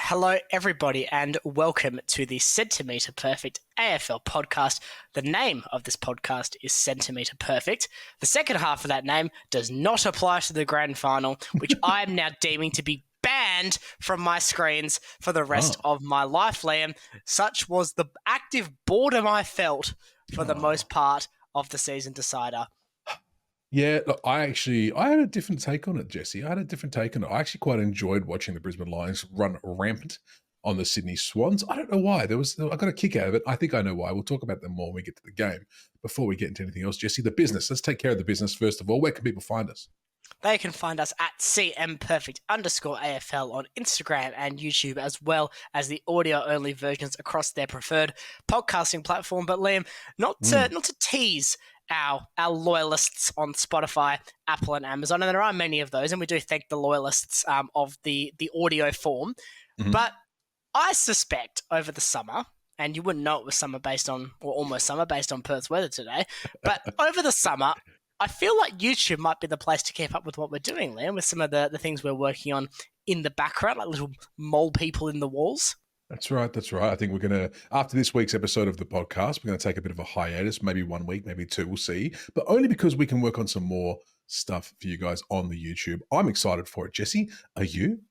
Hello, everybody, and welcome to the Centimetre Perfect AFL podcast. The name of this podcast is Centimetre Perfect. The second half of that name does not apply to the grand final, which I am now deeming to be banned from my screens for the rest of my life, Liam. Such was the active boredom I felt for the most part of the season decider. Yeah, look, I had a different take on it, Jesse. I had a different take on it. I actually quite enjoyed watching the Brisbane Lions run rampant on the Sydney Swans. I don't know why. I got a kick out of it. I think I know why. We'll talk about them more when we get to the game. Before we get into anything else, Jesse, the business. Let's take care of the business first of all. Where can people find us? They can find us at CMPerfect_AFL on Instagram and YouTube, as well as the audio-only versions across their preferred podcasting platform. But Liam, not to tease our loyalists on Spotify, Apple, and Amazon, and there are many of those, and we do thank the loyalists of the audio form. Mm-hmm. But I suspect over the summer, and you wouldn't know it was summer based on, or almost summer based on Perth's weather today, but over the summer, I feel like YouTube might be the place to keep up with what we're doing, Liam, with some of the things we're working on in the background, like little mole people in the walls. That's right. I think we're going to, after this week's episode of the podcast, we're going to take a bit of a hiatus, maybe 1 week, maybe two, we'll see. But only because we can work on some more stuff for you guys on the YouTube. I'm excited for it. Jesse, are you?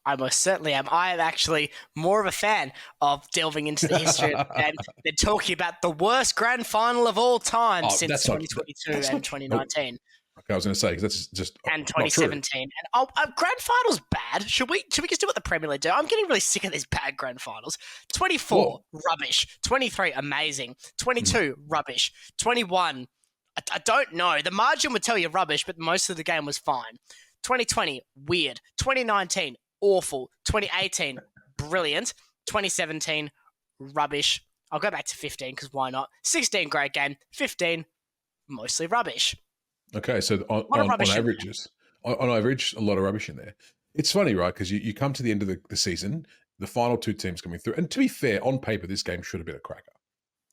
I most certainly am. I am actually more of a fan of delving into the history of the game than talking about the worst grand final of all time since 2022 and 2019. Okay, I was going to say, because that's just and 2017. And grand finals bad. Should we just do what the Premier League do? I'm getting really sick of these bad grand finals. 24, rubbish. 23, amazing. 22, rubbish. 21, I don't know. The margin would tell you rubbish, but most of the game was fine. 2020, weird. 2019, awful. 2018, brilliant. 2017, rubbish. I'll go back to 15 because why not? 16, great game. 15, mostly rubbish. Okay, so on average, a lot of rubbish in there. It's funny, right? Because you come to the end of the season, the final two teams coming through, and to be fair, on paper, this game should have been a cracker.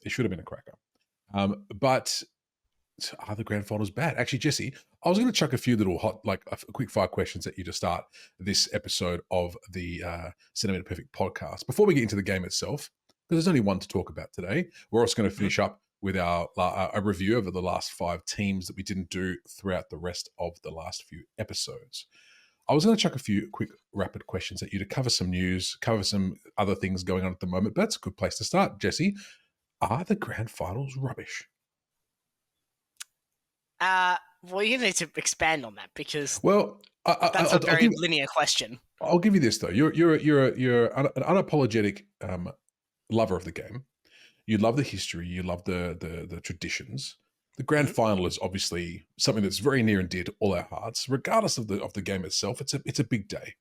It should have been a cracker. But are the grand finals bad? Actually, Jesse, I was going to chuck a few little quick fire questions at you to start this episode of the Centimetre Perfect podcast. Before we get into the game itself, because there's only one to talk about today, we're also going to finish up with a review of the last 5 teams that we didn't do throughout the rest of the last few episodes. I was going to chuck a few quick, rapid questions at you to cover some news, cover some other things going on at the moment, but that's a good place to start. Jesse, are the grand finals rubbish? Well, you need to expand on that because that's a very linear question. I'll give you this though. You're an unapologetic lover of the game. You love the history. You love the traditions. The grand final is obviously something that's very near and dear to all our hearts, regardless of the game itself. It's a big day.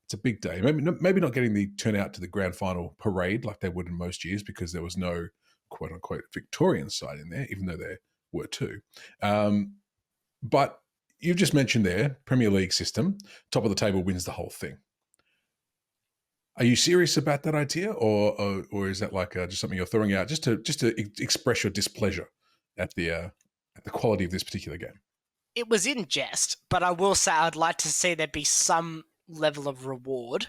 It's a big day. Maybe not getting the turnout to the grand final parade like they would in most years because there was no quote unquote Victorian side in there, even though there were two. But you've just mentioned there Premier League system, top of the table wins the whole thing. Are you serious about that idea, or is that like just something you're throwing out just to express your displeasure at the quality of this particular game? It was in jest, but I will say I'd like to see there be some level of reward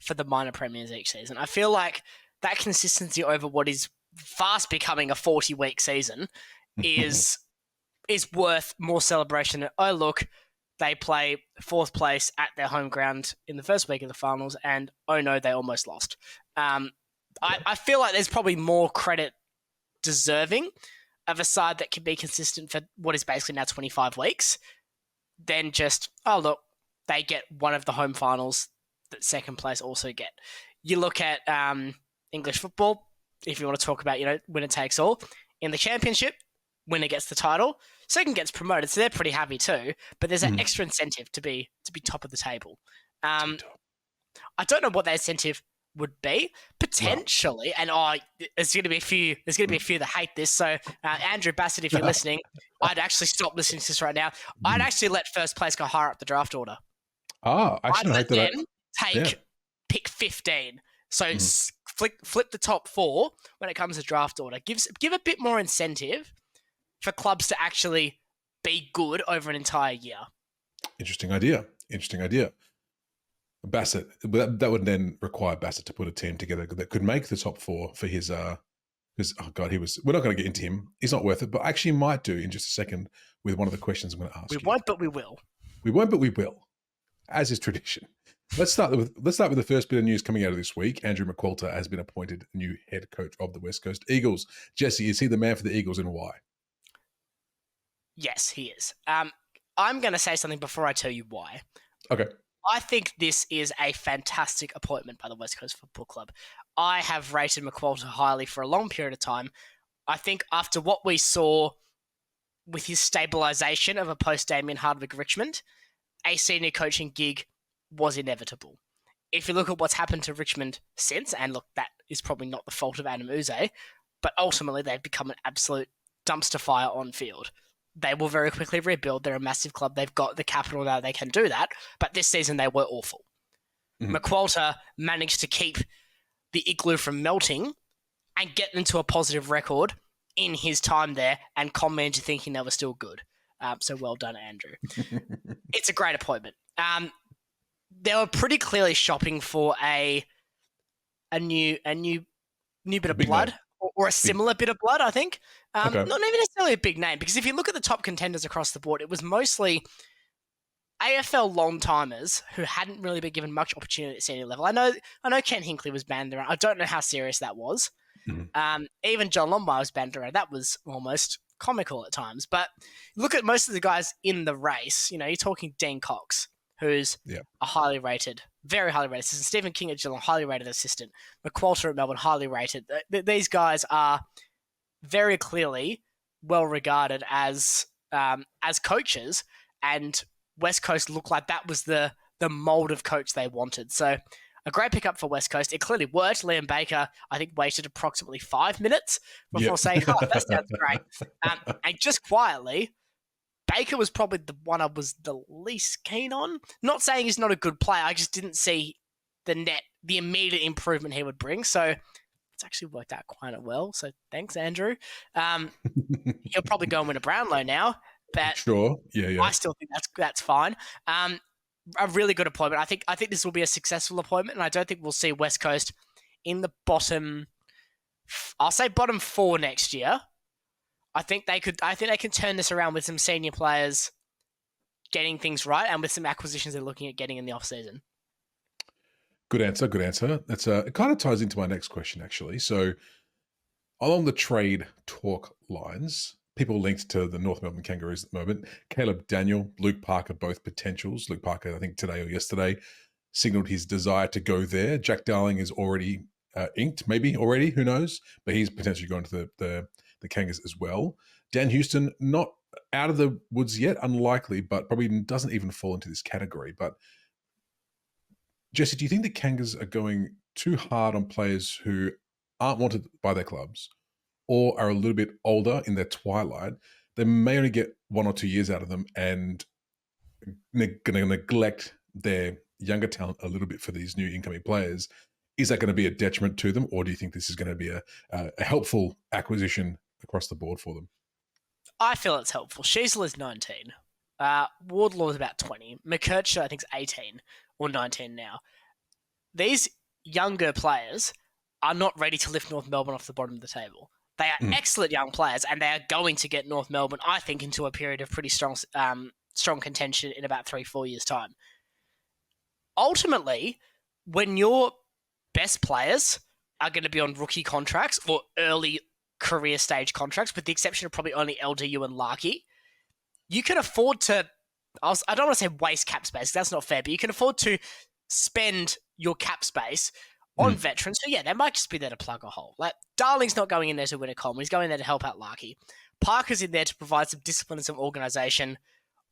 for the minor premiers each season. I feel like that consistency over what is fast becoming a 40-week season is worth more celebration than, oh, look, they play 4th place at their home ground in the first week of the finals, and oh no, they almost lost. I feel like there's probably more credit deserving of a side that can be consistent for what is basically now 25 weeks than just, oh look, they get one of the home finals that second place also get. You look at English football, if you want to talk about, winner takes all. In the championship, winner gets the title, second gets promoted, so they're pretty happy too. But there's an extra incentive to be top of the table. I don't know what that incentive would be potentially, and there's going to be a few. There's going to be a few that hate this. So Andrew Bassett, if you're listening, I'd actually stop listening to this right now. I'd actually let first place go higher up the draft order. I'd let them take pick 15. So flip the top 4 when it comes to draft order. Give a bit more incentive for clubs to actually be good over an entire year. Interesting idea. Bassett, that would then require Bassett to put a team together that could make the top four for his. Because we're not going to get into him. He's not worth it, but actually might do in just a second with one of the questions I'm going to ask you. We won't, but we will. We won't, but we will, as is tradition. Let's start with the first bit of news coming out of this week. Andrew McQualter has been appointed new head coach of the West Coast Eagles. Jesse, is he the man for the Eagles, and why? Yes, he is. I'm going to say something before I tell you why. Okay. I think this is a fantastic appointment by the West Coast Football Club. I have rated McQualter highly for a long period of time. I think after what we saw with his stabilisation of a post-Damien Hardwick Richmond, a senior coaching gig was inevitable. If you look at what's happened to Richmond since, and look, that is probably not the fault of Adam Uze, but ultimately they've become an absolute dumpster fire on field. They will very quickly rebuild. They're a massive club. They've got the capital now. They can do that. But this season, they were awful. Mm-hmm. McQualter managed to keep the igloo from melting and get them to a positive record in his time there and con me into thinking they were still good. So well done, Andrew. It's a great appointment. They were pretty clearly shopping for a new bit of blood. Or a similar bit of blood, I think. Not even necessarily a big name, because if you look at the top contenders across the board, it was mostly AFL long-timers who hadn't really been given much opportunity at senior level. I know Ken Hinkley was banned around. I don't know how serious that was. Mm-hmm. Even John Lombard was banned around. That was almost comical at times. But look at most of the guys in the race. You're talking Dean Cox, who's a highly rated, very highly rated assistant. Stephen King at Geelong, highly rated assistant. McQualter at Melbourne, highly rated. These guys are very clearly well regarded as coaches, and West Coast looked like that was the mould of coach they wanted. So a great pickup for West Coast. It clearly worked. Liam Baker, I think, waited approximately 5 minutes before saying, "Oh, that sounds great." And just quietly, Baker was probably the one I was the least keen on. Not saying he's not a good player. I just didn't see the immediate improvement he would bring. So it's actually worked out quite well. So thanks, Andrew. He'll probably go and win a Brownlow now. But sure. Yeah. I still think that's fine. A really good appointment. I think this will be a successful appointment, and I don't think we'll see West Coast in the bottom. I'll say bottom 4 next year. I think they can turn this around with some senior players getting things right and with some acquisitions they're looking at getting in the off-season. Good answer. That's it kind of ties into my next question, actually. So along the trade talk lines, people linked to the North Melbourne Kangaroos at the moment, Caleb Daniel, Luke Parker, both potentials. Luke Parker, I think today or yesterday, signalled his desire to go there. Jack Darling is already inked, maybe already, who knows? But he's potentially going to the Kangas as well. Dan Houston, not out of the woods yet, unlikely, but probably doesn't even fall into this category. But Jesse, do you think the Kangas are going too hard on players who aren't wanted by their clubs or are a little bit older in their twilight? They may only get 1 or 2 years out of them and going to neglect their younger talent a little bit for these new incoming players. Is that going to be a detriment to them, or do you think this is going to be a helpful acquisition across the board for them? I feel it's helpful. Sheasel is 19. Wardlaw is about 20. McKercher, I think, is 18 or 19 now. These younger players are not ready to lift North Melbourne off the bottom of the table. They are excellent young players, and they are going to get North Melbourne, I think, into a period of pretty strong contention in about 3-4 years' time. Ultimately, when your best players are going to be on rookie contracts or early career stage contracts, with the exception of probably only LDU and Larky, you can afford to, I don't want to say waste cap space, that's not fair, but you can afford to spend your cap space on veterans. So yeah, they might just be there to plug a hole. Like, Darling's not going in there to win a Coleman, he's going there to help out Larky. Parker's in there to provide some discipline and some organisation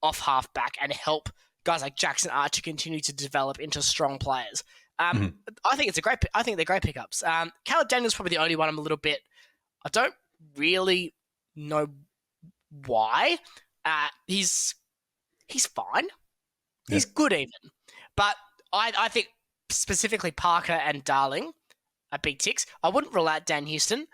off half-back and help guys like Jackson Archer continue to develop into strong players. I think they're great pickups. Caleb Daniel's probably the only one I'm a little bit, I don't really know why. He's fine. He's good even. But I think specifically Parker and Darling are big ticks. I wouldn't rule out Dan Houston.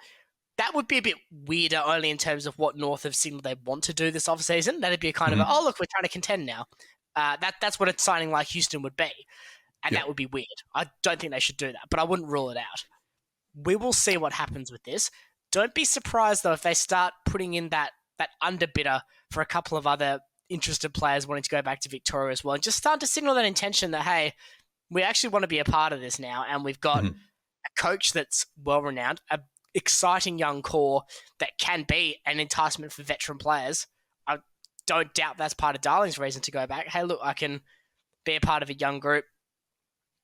That would be a bit weirder only in terms of what North have signaled they want to do this offseason. That'd be a kind of, look, we're trying to contend now. That's what a signing like Houston would be. And that would be weird. I don't think they should do that, but I wouldn't rule it out. We will see what happens with this. Don't be surprised, though, if they start putting in that underbidder for a couple of other interested players wanting to go back to Victoria as well, and just start to signal that intention that, hey, we actually want to be a part of this now, and we've got a coach that's well-renowned, an exciting young core that can be an enticement for veteran players. I don't doubt that's part of Darling's reason to go back. Hey, look, I can be a part of a young group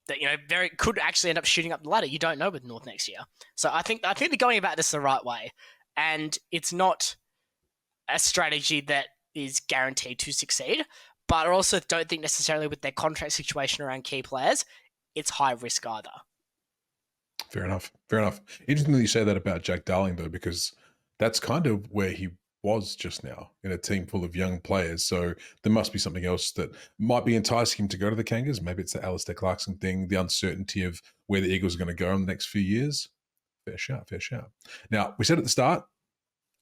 that, very could actually end up shooting up the ladder. You don't know with North next year. So I think they're going about this the right way, and it's not a strategy that is guaranteed to succeed. But I also don't think necessarily with their contract situation around key players, it's high risk either. Fair enough. Interesting that you say that about Jack Darling, though, because that's kind of where he was just now, in a team full of young players. So there must be something else that might be enticing him to go to the Kangas. Maybe it's the Alistair Clarkson thing, the uncertainty of where the Eagles are going to go in the next few years. Fair shout. Now, we said at the start,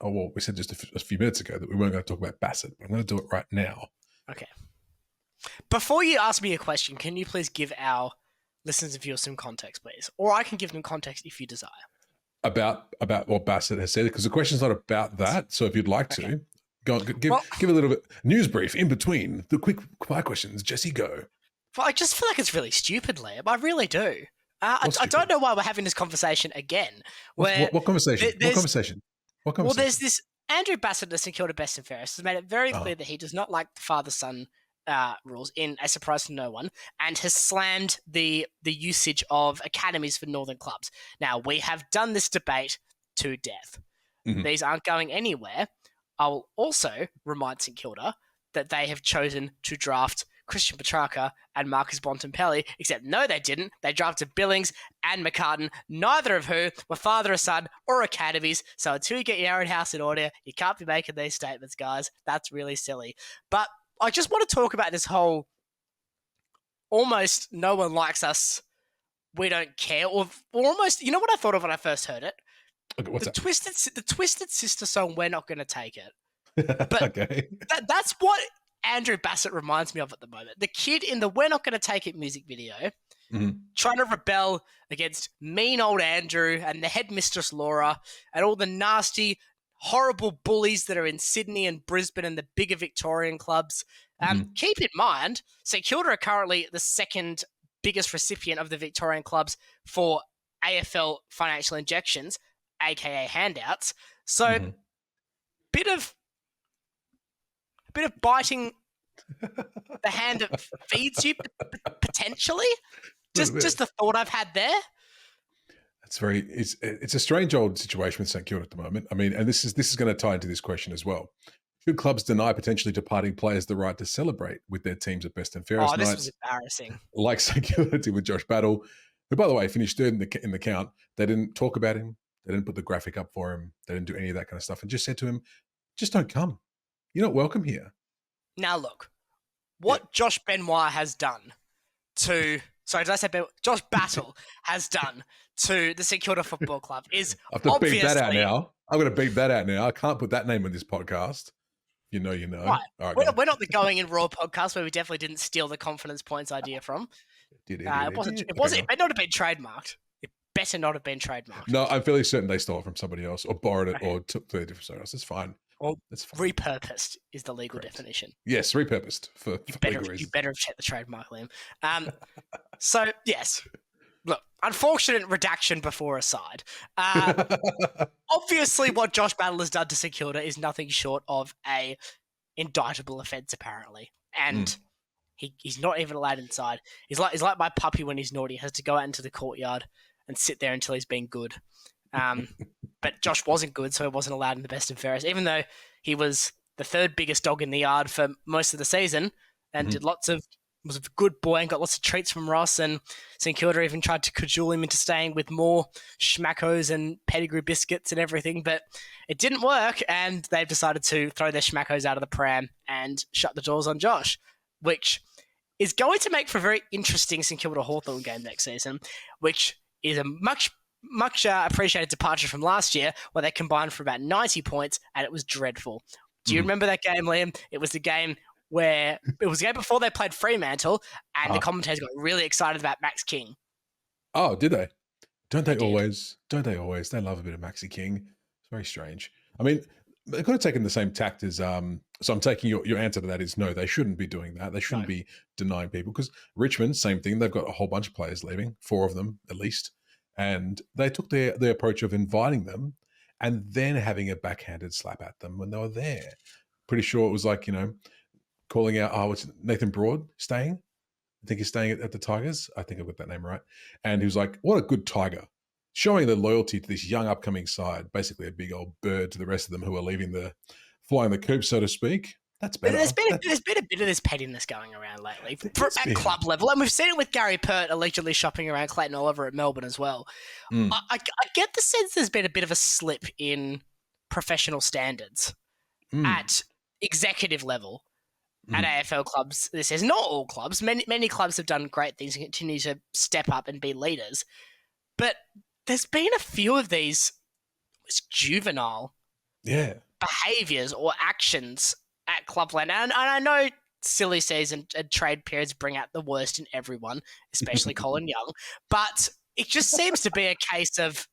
we said just a few minutes ago that we weren't going to talk about Bassett, but I'm going to do it right now. Okay. Before you ask me a question, can you please give our listeners and viewers some context, please? Or I can give them context if you desire. About what Bassett has said, because the question's not about that. So if you'd like to, go on, give a little bit news brief in between the quick fire questions. Jesse, go. Well, I just feel like it's really stupid, Liam. I really do. I don't know why we're having this conversation again. What conversation? What conversation? Well, there's this Andrew Bassett, the St Kilda best and fairest, has made it very clear that he does not like the father-son rules, in a surprise to no one, and has slammed the usage of academies for northern clubs. Now, we have done this debate to death. These aren't going anywhere. I will also remind St Kilda that they have chosen to draft Christian Petrarca and Marcus Bontempelli, except no, they didn't. They drafted Billings and McCartan, neither of who were father or son or academies. So until you get your own house in order, you can't be making these statements, guys. That's really silly. But I just want to talk about this whole almost no one likes us, we don't care, or almost, you know what I thought of when I first heard it? Okay, what's the Twisted Sister song, We're Not Going to Take It. But okay. That's what Andrew Bassett reminds me of at the moment. The kid in the We're Not Going to Take It music video trying to rebel against mean old Andrew and the headmistress Laura and all the nasty, horrible bullies that are in Sydney and Brisbane and the bigger Victorian clubs. Keep in mind, St Kilda are currently the second biggest recipient of the Victorian clubs for AFL financial injections, aka handouts. So bit of biting the hand that feeds you, potentially. Just the thought I've had there. It's a strange old situation with St Kilda at the moment. I mean, and this is going to tie into this question as well. Should clubs deny potentially departing players the right to celebrate with their teams at best and fairest nights? Oh, this was embarrassing. Like St Kilda did with Josh Battle, who, by the way, finished third in the count. They didn't talk about him. They didn't put the graphic up for him. They didn't do any of that kind of stuff, and just said to him, "Just don't come. You're not welcome here." Now, look, what Josh Benoit has done to... Sorry, did I say Josh Battle has done to the St Kilda Football Club is I have to beat that out now. I'm going to beat that out now. I can't put that name on this podcast. You know. Right. All right, we're not the Going in Raw podcast where we definitely didn't steal the confidence points idea from. It wasn't. It better not have been trademarked. It better not have been trademarked. No, I'm fairly certain they stole it from somebody else or borrowed it or took the different someone else. It's fine. Or repurposed is the legal definition. Yes, repurposed for legal reasons. You better have checked the trademark, Liam. So, yes. Look, unfortunate redaction before aside. Obviously, what Josh Battle has done to St Kilda is nothing short of a indictable offence, apparently. And he's not even allowed inside. He's like my puppy when he's naughty. He has to go out into the courtyard and sit there until he's been good. But Josh wasn't good, so he wasn't allowed in the best and fairest, even though he was the third biggest dog in the yard for most of the season and was a good boy and got lots of treats from Ross, and St Kilda even tried to cajole him into staying with more schmackos and pedigree biscuits and everything, but it didn't work, and they've decided to throw their schmackos out of the pram and shut the doors on Josh, which is going to make for a very interesting St Kilda Hawthorn game next season, which is a much appreciated departure from last year, where they combined for about 90 points, and it was dreadful. Do you remember that game, Liam? It was the game where it was the game before they played Fremantle, and the commentators got really excited about Max King. Oh, did they? Don't they always? Don't they always? They love a bit of Maxi King. It's very strange. I mean, they could have taken the same tact as. So I'm taking your answer to that is no. They shouldn't be doing that. They shouldn't be denying people, because Richmond, same thing. They've got a whole bunch of players leaving, 4 of them at least, and they took their approach of inviting them and then having a backhanded slap at them when they were there. Pretty sure it was like, calling out, it's Nathan Broad staying. I think he's staying at the Tigers. I think I've got that name right. And he was like, what a good Tiger. Showing the loyalty to this young upcoming side, basically a big old bird to the rest of them who are flying the coop, so to speak. That's better. There's been a bit of this pettiness going around lately at club level. And we've seen it with Gary Pert allegedly shopping around Clayton Oliver at Melbourne as well. I get the sense there's been a bit of a slip in professional standards at executive level. At AFL clubs, this is not all clubs. Many clubs have done great things and continue to step up and be leaders. But there's been a few of these juvenile behaviours or actions at clubland. And I know silly season and trade periods bring out the worst in everyone, especially Colin Young. But it just seems to be a case of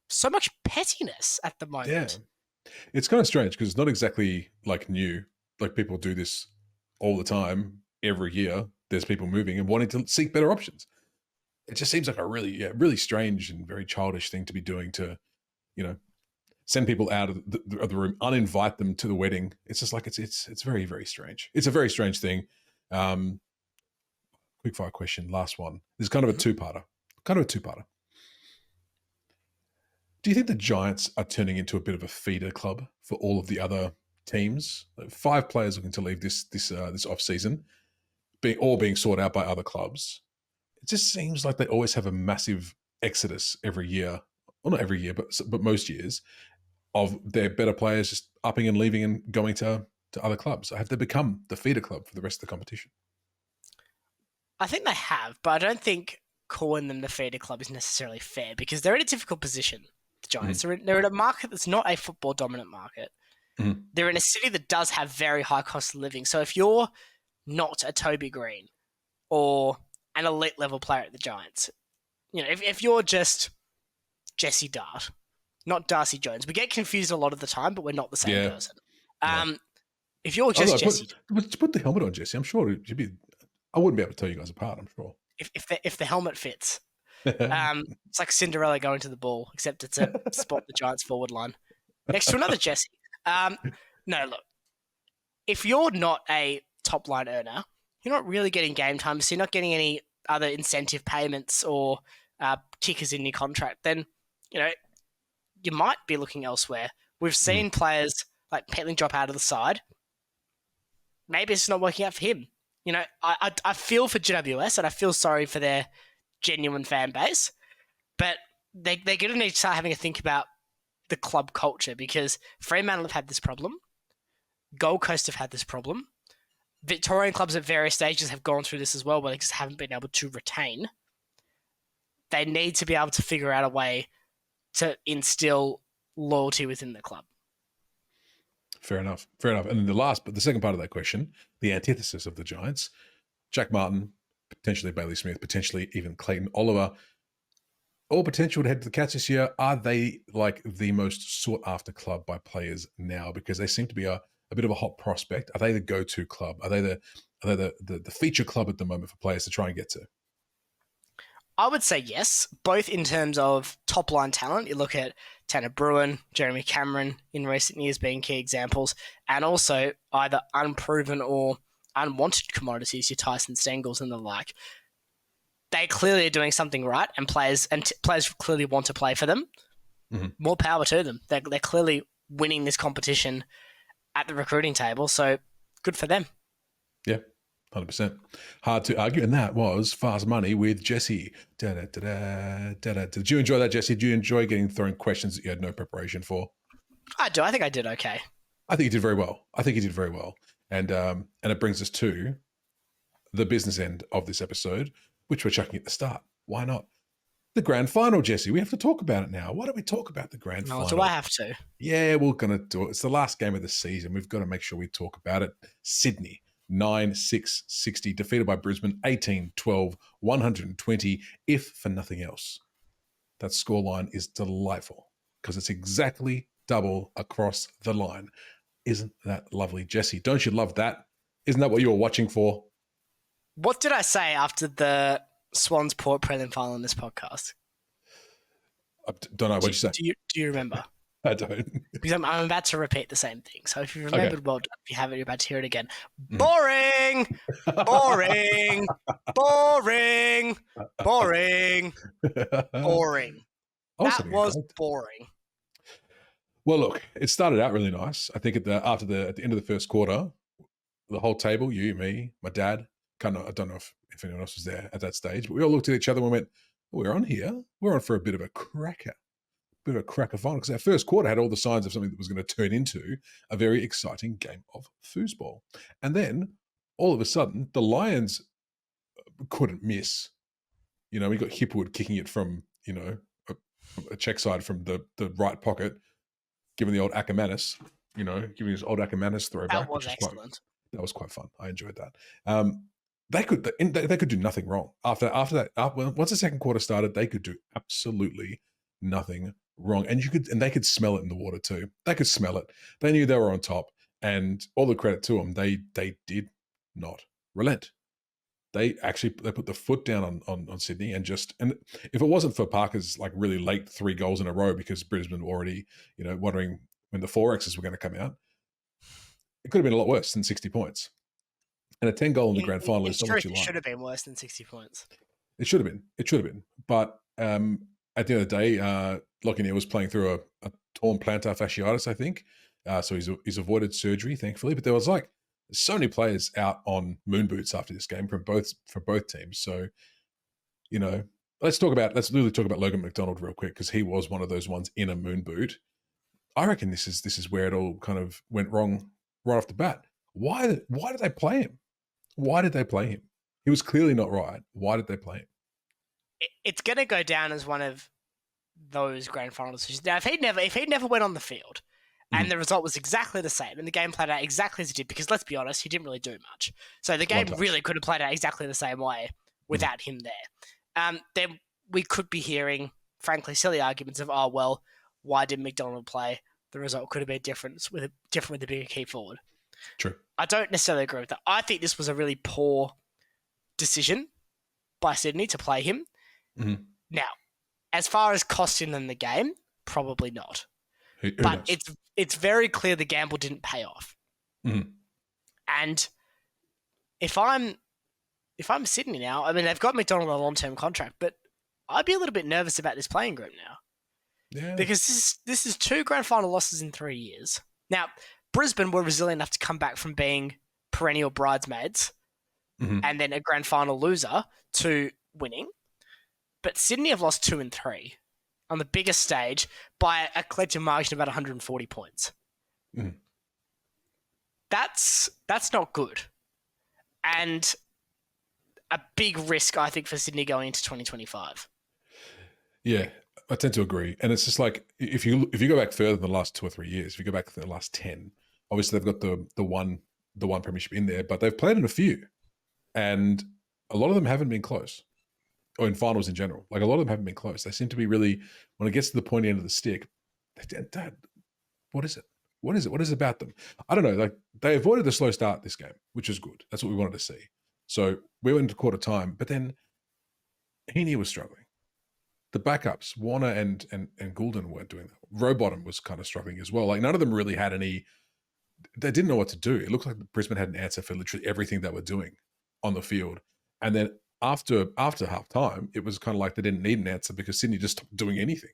so much pettiness at the moment. Yeah. It's kind of strange because it's not exactly like new. Like people do this all the time, every year. There's people moving and wanting to seek better options. It just seems like a really strange and very childish thing to be doing to, send people out of the room, uninvite them to the wedding. It's just like it's very, very strange. It's a very strange thing. Quick fire question, last one. This is kind of a two-parter. Do you think the Giants are turning into a bit of a feeder club for all of the other teams? 5 players looking to leave this off season, being sought out by other clubs. It just seems like they always have a massive exodus every year. Well, not every year, but most years, of their better players just upping and leaving and going to other clubs. Have they become the feeder club for the rest of the competition? I think they have, but I don't think calling them the feeder club is necessarily fair, because they're in a difficult position. The Giants they're in a market that's not a football dominant market. They're in a city that does have very high cost of living. So if you're not a Toby Green or an elite level player at the Giants, if you're just Jesse Dart, not Darcy Jones, we get confused a lot of the time, but we're not the same person. If you're just Jesse, put the helmet on, Jesse. I'm sure you'd be. I wouldn't be able to tell you guys apart. I'm sure. If the helmet fits, it's like Cinderella going to the ball, except it's a spot the Giants forward line next to another Jesse. No, look, if you're not a top line earner, you're not really getting game time, so you're not getting any other incentive payments or kickers in your contract, then, you might be looking elsewhere. We've seen players like Petling drop out of the side. Maybe it's not working out for him. I feel for GWS and I feel sorry for their genuine fan base, but they're going to need to start having a think about the club culture, because Fremantle have had this problem. Gold Coast have had this problem. Victorian clubs at various stages have gone through this as well, but they just haven't been able to retain. They need to be able to figure out a way to instill loyalty within the club. Fair enough. And the second part of that question, the antithesis of the Giants, Jack Martin, potentially Bailey Smith, potentially even Clayton Oliver, all potential to head to the Cats this year. Are they like the most sought after club by players now? Because they seem to be a bit of a hot prospect. Are they the go-to club? Are they the feature club at the moment for players to try and get to? I would say yes, both in terms of top-line talent. You look at Tanner Bruin, Jeremy Cameron in recent years being key examples, and also either unproven or unwanted commodities, your Tyson Stengels and the like. They clearly are doing something right, and players clearly want to play for them. More power to them. They're clearly winning this competition at the recruiting table, so good for them. Yeah, 100%. Hard to argue, and that was Fast Money with Jesse. Did you enjoy that, Jesse? Did you enjoy throwing questions that you had no preparation for? I do. I think I did okay. I think you did very well. And it brings us to the business end of this episode, which we're chucking at the start. Why not? The grand final, Jesse. We have to talk about it now. Why don't we talk about the grand final? Do I have to? Yeah, we're going to do it. It's the last game of the season. We've got to make sure we talk about it. Sydney. 9-6-60, defeated by Brisbane 18-12, 120, if for nothing else. That scoreline is delightful because it's exactly double across the line. Isn't that lovely, Jesse? Don't you love that? Isn't that what you were watching for? What did I say after the Swans Port prelim final in this podcast? I don't know. What did you say? Do you remember? I don't. Because I'm about to repeat the same thing. So if you remembered, well done. If you haven't, you're about to hear it again. Boring! Boring! Boring! Boring! Boring. That was boring. Well, look, it started out really nice. I think at the end of the first quarter, the whole table, you, me, my dad, I don't know if anyone else was there at that stage, but we all looked at each other and went, we're on here. We're on for a bit of a cracker final, because our first quarter had all the signs of something that was going to turn into a very exciting game of foosball. And then all of a sudden, the Lions couldn't miss. We got Hipwood kicking it from, a check side from the right pocket, giving the old Ackermanis, giving his old Ackermanis throwback. That was excellent. That was quite fun. I enjoyed that. They could do nothing wrong after that. Once the second quarter started, they could do absolutely nothing wrong, and they could smell it in the water too. They could smell it. They knew they were on top, and all the credit to them. They did not relent. They put the foot down on Sydney, and if it wasn't for Parker's like really late 3 goals in a row, because Brisbane were already wondering when the 4Xs were going to come out, it could have been a lot worse than 60 points. And a 10 goal in the grand final is not what you like. It should have been worse than 60 points. It should have been. But at the end of the day, Lockie Neal was playing through a torn plantar fasciitis, I think. So he's avoided surgery, thankfully. But there was so many players out on moon boots after this game from both teams. So, let's literally talk about Logan McDonald real quick, because he was one of those ones in a moon boot. I reckon this is where it all kind of went wrong right off the bat. Why did they play him? Why did they play him? He was clearly not right. Why did they play him? It's going to go down as one of those grand final decisions. Now, if he never went on the field and the result was exactly the same and the game played out exactly as it did, because let's be honest, he didn't really do much. So the game really could have played out exactly the same way without him there. Then we could be hearing, frankly, silly arguments of, oh, well, why did McDonald play? The result could have been different with a bigger key forward. True. I don't necessarily agree with that. I think this was a really poor decision by Sydney to play him. Mm-hmm. Now, as far as costing them the game, probably not. But it's very clear the gamble didn't pay off. Mm-hmm. And if I'm Sydney now, I mean, they've got McDonald on a long-term contract, but I'd be a little bit nervous about this playing group now. Yeah. Because this is 2 grand final losses in 3 years. Now, Brisbane were resilient enough to come back from being perennial bridesmaids and then a grand final loser to winning. But Sydney have lost 2 and 3 on the biggest stage by a collective margin of about 140 points. Mm. That's not good. And a big risk, I think, for Sydney going into 2025. Yeah, I tend to agree. And it's just like, if you go back further than the last 2 or 3 years, if you go back to the last 10, obviously they've got the one premiership in there, but they've played in a few. And a lot of them haven't been close. Or in finals in general. Like, a lot of them haven't been close. They seem to be really, when it gets to the pointy end of the stick, what is it? What is it? What is it about them? I don't know. Like, they avoided the slow start this game, which is good. That's what we wanted to see. So we went into quarter time, but then Heaney was struggling. The backups, Warner and Goulden weren't doing that. Rowbottom was kind of struggling as well. Like, none of them really had any, they didn't know what to do. It looked like Brisbane had an answer for literally everything they were doing on the field. And then after half time, it was kind of like they didn't need an answer because Sydney just stopped doing anything.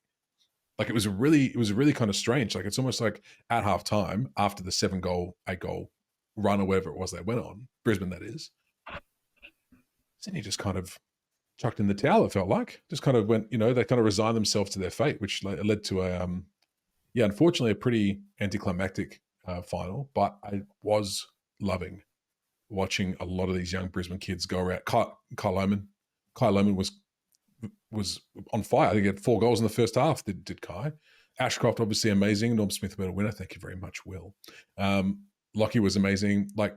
Like, it was really kind of strange. Like, it's almost like at half time, after the 7-goal, 8-goal run or whatever it was they went on, Brisbane that is, Sydney just kind of chucked in the towel, it felt like. Just kind of went, they kind of resigned themselves to their fate, which led to unfortunately a pretty anticlimactic final. But I was loving watching a lot of these young Brisbane kids go around. Kyle Lohman was on fire. I think he had 4 goals in the first half, did Kai. Ashcroft, obviously amazing. Norm Smith, a winner. Thank you very much, Will. Lockie was amazing. Like,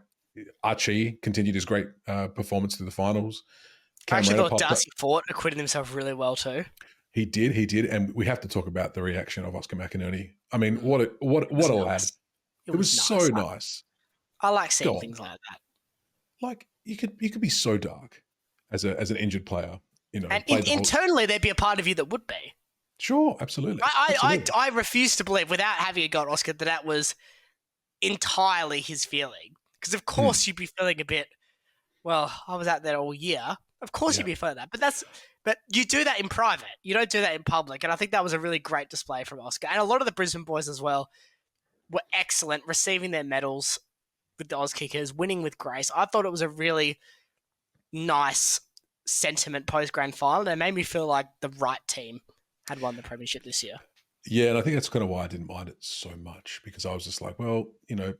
Archie continued his great performance through the finals. I actually thought Darcy Fort acquitted himself really well too. He did, and we have to talk about the reaction of Oscar McInerney. I mean, what a lad! It was nice. So nice. I like seeing things like that. Like you could be so dark as an injured player, and internally there'd be a part of you that would be. Sure, absolutely. I refuse to believe, without having a got Oscar, that was entirely his feeling. Because of course you'd be feeling a bit. Well, I was out there all year. Of course you'd be feeling that, but you do that in private. You don't do that in public. And I think that was a really great display from Oscar. And a lot of the Brisbane boys as well were excellent, receiving their medals with the Auskickers, winning with grace. I thought it was a really nice sentiment post-grand final. It made me feel like the right team had won the premiership this year. Yeah, and I think that's kind of why I didn't mind it so much, because I was just like, well,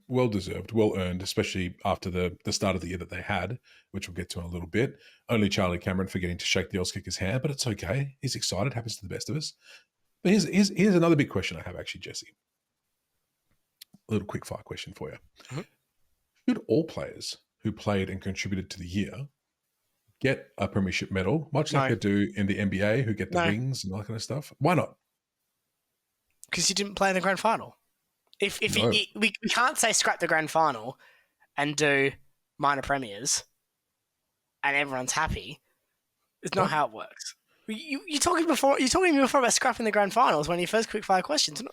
well-deserved, well-earned, especially after the start of the year that they had, which we'll get to in a little bit. Only Charlie Cameron forgetting to shake the Auskicker's hand, but it's okay. He's excited. Happens to the best of us. But here's another big question I have, actually, Jesse. A little quick fire question for you. Mm-hmm. Should all players who played and contributed to the year get a premiership medal, much like they do in the NBA, who get the rings and all that kind of stuff? Why not? Because you didn't play in the grand final. We can't say scrap the grand final and do minor premiers and everyone's happy. It's not how it works. You're talking before about scrapping the grand finals when your first quick fire questions. No.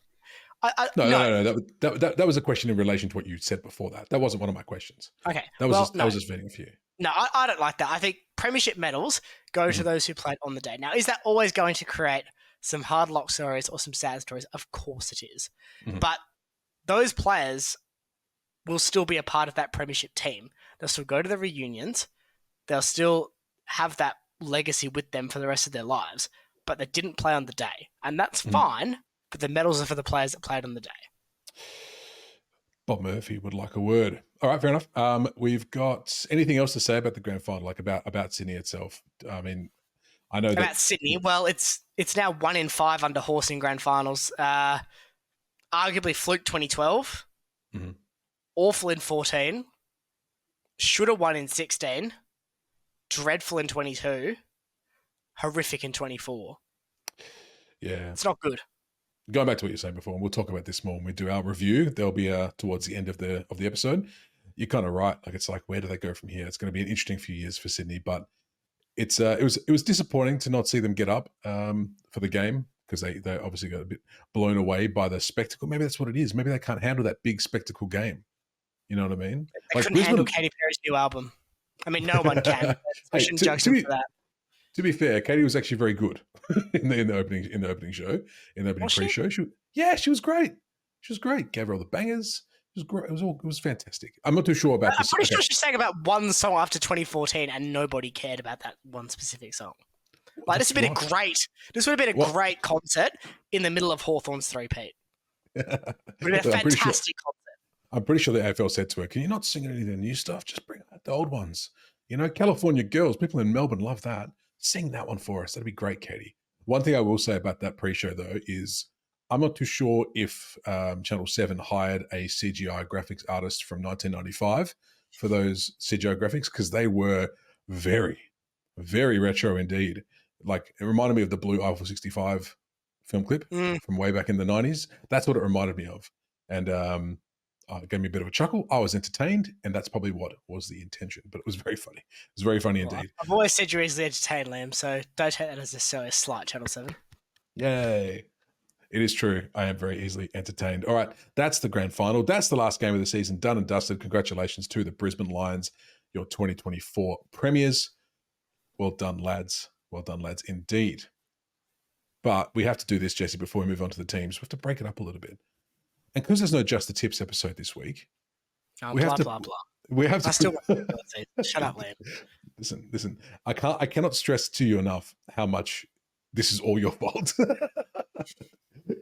That was a question in relation to what you said before that. That wasn't one of my questions. Okay. That was just venting for you. No, I don't like that. I think premiership medals go to those who played on the day. Now, is that always going to create some hard luck stories or some sad stories? Of course it is. Mm-hmm. But those players will still be a part of that premiership team. They'll still go to the reunions. They'll still have that legacy with them for the rest of their lives. But they didn't play on the day. And that's fine, but the medals are for the players that played on the day. Bob Murphy would like a word. All right, fair enough. We've got anything else to say about the grand final, like about Sydney itself? I mean, I know about Sydney. Well, it's now 1 in 5 under horse in grand finals. Arguably fluke 2012, awful in 14, should have won in 16, dreadful in 22, horrific in 24. Yeah, it's not good. Going back to what you were saying before, and we'll talk about this more when we do our review. There'll be towards the end of the episode. You're kind of right. Like, it's like, where do they go from here? It's going to be an interesting few years for Sydney, but it was disappointing to not see them get up for the game, because they obviously got a bit blown away by the spectacle. Maybe that's what it is. Maybe they can't handle that big spectacle game. You know what I mean? They couldn't handle Katy Perry's new album. I mean, no one can. I shouldn't judge them for that. To be fair, Katy was actually very good in the opening show, in the opening pre-show. She was great. She was great. Gave her all the bangers. It was great. It was fantastic. I'm not too sure about this. I'm pretty sure she sang about one song after 2014, and nobody cared about that one specific song. Like, this would have been a great concert in the middle of Hawthorn's three-peat. It would have been a fantastic concert. I'm pretty sure the AFL said to her, "Can you not sing any of the new stuff? Just bring out the old ones. You know, California Girls. People in Melbourne love that. Sing that one for us. That'd be great, Katy." One thing I will say about that pre-show, though, is I'm not too sure if Channel 7 hired a CGI graphics artist from 1995 for those CGI graphics, because they were very, very retro indeed. Like, it reminded me of the Blue Eiffel 65 film clip from way back in the 90s. That's what it reminded me of. And it gave me a bit of a chuckle. I was entertained, and that's probably what was the intention. But it was very funny. It was very funny indeed. I've always said you're easily entertained, Liam, so don't take that as necessarily a slight, Channel 7. Yay. It is true. I am very easily entertained. All right, that's the grand final. That's the last game of the season, done and dusted. Congratulations to the Brisbane Lions, your 2024 premiers. Well done, lads. Well done, lads, indeed. But we have to do this, Jesse, before we move on to the teams. We have to break it up a little bit. And because there's no Just the Tips episode this week, we have to. We have to. I still shut up, Liam. Listen. I cannot stress to you enough how much this is all your fault.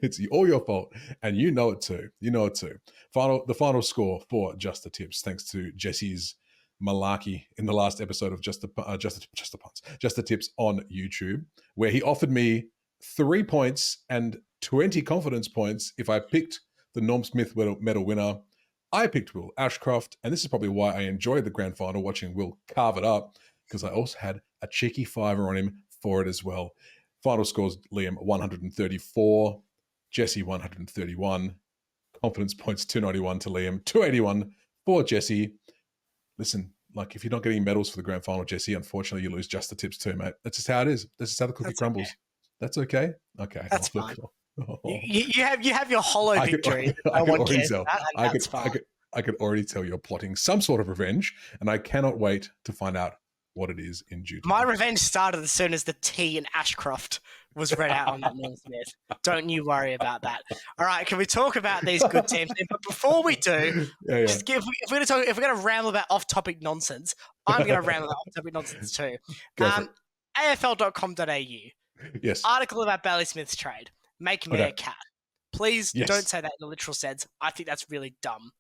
It's all your fault, and you know it too. The final score for Just the Tips, thanks to Jesse's malarkey in the last episode of Just the Tips on YouTube, where he offered me 3 points and 20 confidence points if I picked the Norm Smith medal winner I picked Will Ashcroft, and this is probably why I enjoyed the grand final, watching Will carve it up, because I also had a cheeky fiver on him for it as well. Final scores: Liam 134, Jesse 131, confidence points 291 to Liam, 281 for Jesse. Listen, like, if you're not getting medals for the grand final, Jesse, unfortunately you lose just the tips too, mate. That's just how it is. That's just how the cookie crumbles. Okay. That's okay. Okay, that's fine. You have your hollow victory. I could already tell you're plotting some sort of revenge, and I cannot wait to find out what it is in due time. My revenge started as soon as the T in Ashcroft was read out on that Neil Smith. Don't you worry about that. All right, can we talk about these good teams? But before we do, if we're going to ramble about off-topic nonsense, I'm going to ramble about off-topic nonsense too. AFL.com.au. Yes. Article about Bailey Smith's trade. Make me a cat. Please don't say that in the literal sense. I think that's really dumb.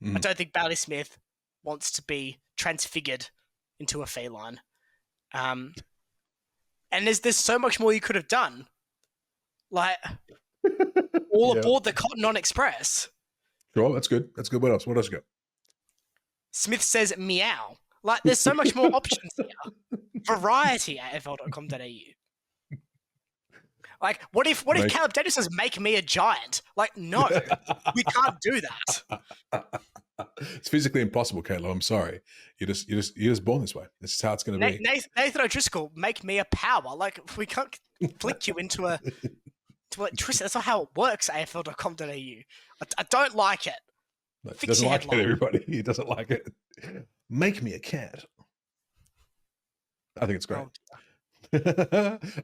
I don't think Bailey Smith wants to be transfigured into a feline. And there's so much more you could have done. Like, all aboard the Cotton On Express. Sure, that's good. That's good. What else? What else you got? Smith says meow. Like, there's so much more options here. Variety at AFL.com.au. Like, what if Caleb Daniels says, make me a giant? Like, no, we can't do that. It's physically impossible, Caleb. I'm sorry. You're just born this way. This is how it's going to be. Nathan O'Driscoll, make me a power. Like, we can't flick you into electricity. That's not how it works, AFL.com.au. I don't like it. No, he doesn't like it, everybody. He doesn't like it. Make me a cat. I think it's great.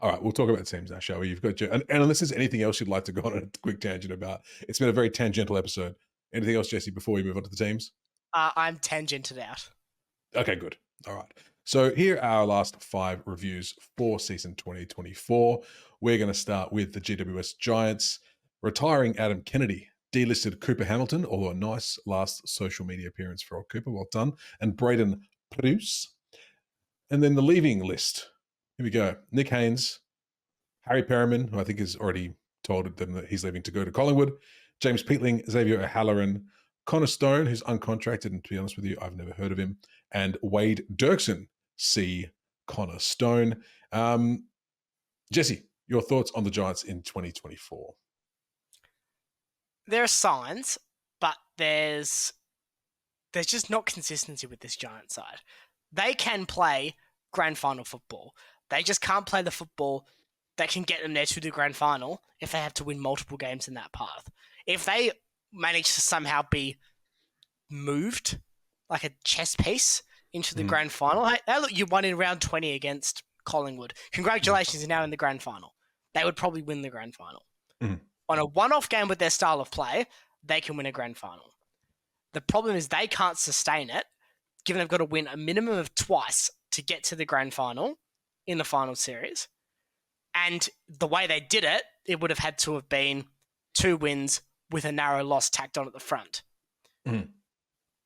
All right, we'll talk about teams now, shall we? You've got and unless there's anything else you'd like to go on a quick tangent about, it's been a very tangential episode. Anything else, Jesse, before we move on to the teams? I'm tangented out. Okay, good. All right. So here are our last 5 reviews for season 2024. We're going to start with the GWS Giants. Retiring Adam Kennedy, delisted Cooper Hamilton, although a nice last social media appearance for old Cooper. Well done. And Braden Bruce. And then the leaving list. Here we go. Nick Haynes, Harry Perriman, who I think has already told them that he's leaving to go to Collingwood, James Peatling, Xavier O'Halloran, Connor Stone, who's uncontracted, and to be honest with you, I've never heard of him, and Wade Dirksen, C. Connor Stone. Jesse, your thoughts on the Giants in 2024? There are signs, but there's just not consistency with this Giant side. They can play grand final football. They just can't play the football that can get them there to the grand final if they have to win multiple games in that path. If they manage to somehow be moved like a chess piece into the grand final, hey, look, you won in round 20 against Collingwood. Congratulations, you're now in the grand final. They would probably win the grand final. On a one-off game with their style of play, they can win a grand final. The problem is they can't sustain it, given they've got to win a minimum of twice to get to the grand final in the final series. And the way they did it, it would have had to have been 2 wins with a narrow loss tacked on at the front.